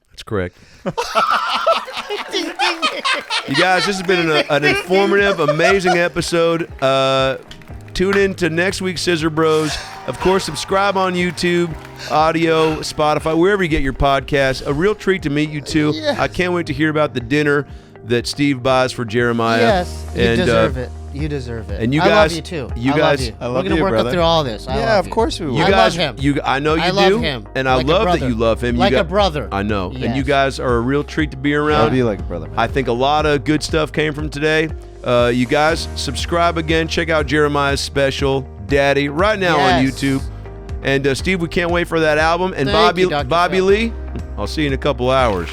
[SPEAKER 1] That's correct. You guys, this has been an informative, amazing episode. Tune in to next week's Scissor Bros. Of course, subscribe on YouTube, audio, Spotify, wherever you get your podcasts. A real treat to meet you two.
[SPEAKER 2] Yes.
[SPEAKER 1] I can't wait to hear about the dinner that Steve buys for Jeremiah.
[SPEAKER 2] Yes, you
[SPEAKER 1] And,
[SPEAKER 2] deserve it. You deserve it.
[SPEAKER 1] and you
[SPEAKER 2] I love
[SPEAKER 1] guys-
[SPEAKER 2] you too.
[SPEAKER 1] you
[SPEAKER 2] I
[SPEAKER 1] guys-
[SPEAKER 2] love you.
[SPEAKER 3] I love
[SPEAKER 2] We're gonna
[SPEAKER 3] you,
[SPEAKER 2] work
[SPEAKER 3] brother.
[SPEAKER 2] up through all this. I
[SPEAKER 3] Yeah,
[SPEAKER 2] love
[SPEAKER 3] of
[SPEAKER 2] you.
[SPEAKER 3] course we will.
[SPEAKER 1] You
[SPEAKER 2] I
[SPEAKER 1] guys,
[SPEAKER 2] love him.
[SPEAKER 1] I know you
[SPEAKER 2] I love
[SPEAKER 1] do,
[SPEAKER 2] him.
[SPEAKER 1] and I
[SPEAKER 2] Like a
[SPEAKER 1] love that
[SPEAKER 2] brother.
[SPEAKER 1] you love him.
[SPEAKER 2] Like
[SPEAKER 1] you
[SPEAKER 2] a brother.
[SPEAKER 1] I know, and
[SPEAKER 2] Yes.
[SPEAKER 1] you guys are a real treat to be
[SPEAKER 3] I
[SPEAKER 1] around.
[SPEAKER 3] love you like a brother, man.
[SPEAKER 1] I think a lot of good stuff came from today. You guys, subscribe again. Check out Jeremiah's special, Daddy, right now on
[SPEAKER 2] Yes.
[SPEAKER 1] YouTube. And Steve, we can't wait for that album. And
[SPEAKER 2] Thank you, Dr.
[SPEAKER 1] Bobby
[SPEAKER 2] Phil.
[SPEAKER 1] Lee, I'll see you in a couple hours.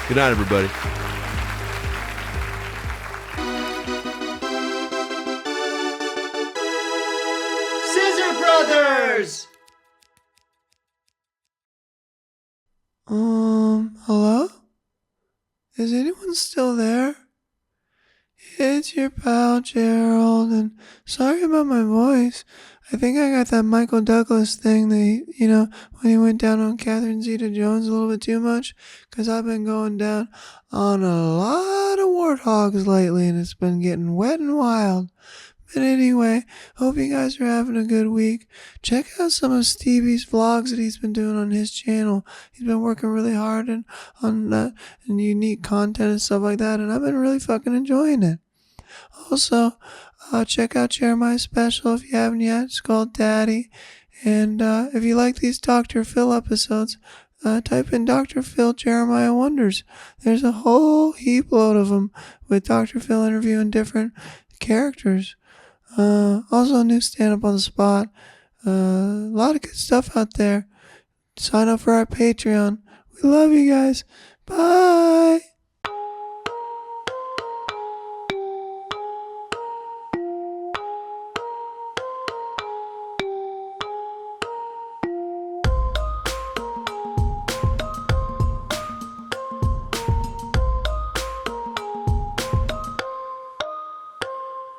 [SPEAKER 1] Good night, everybody.
[SPEAKER 2] Scissor Brothers.
[SPEAKER 4] Hello? Is anyone still there? It's your pal Gerald, and sorry about my voice. I think I got that Michael Douglas thing that, when he went down on Catherine Zeta-Jones a little bit too much, because I've been going down on a lot of warthogs lately, and it's been getting wet and wild. But anyway, hope you guys are having a good week. Check out some of Steebee's vlogs that he's been doing on his channel. He's been working really hard on that and unique content and stuff like that, and I've been really fucking enjoying it. Also, check out Jeremiah's special if you haven't yet. It's called Daddy. And if you like these Dr. Phil episodes, type in Dr. Phil Jeremiah Wonders. There's a whole heap load of them with Dr. Phil interviewing different characters. Also a new stand-up on the spot. A lot of good stuff out there. Sign up for our Patreon. We love you guys. Bye.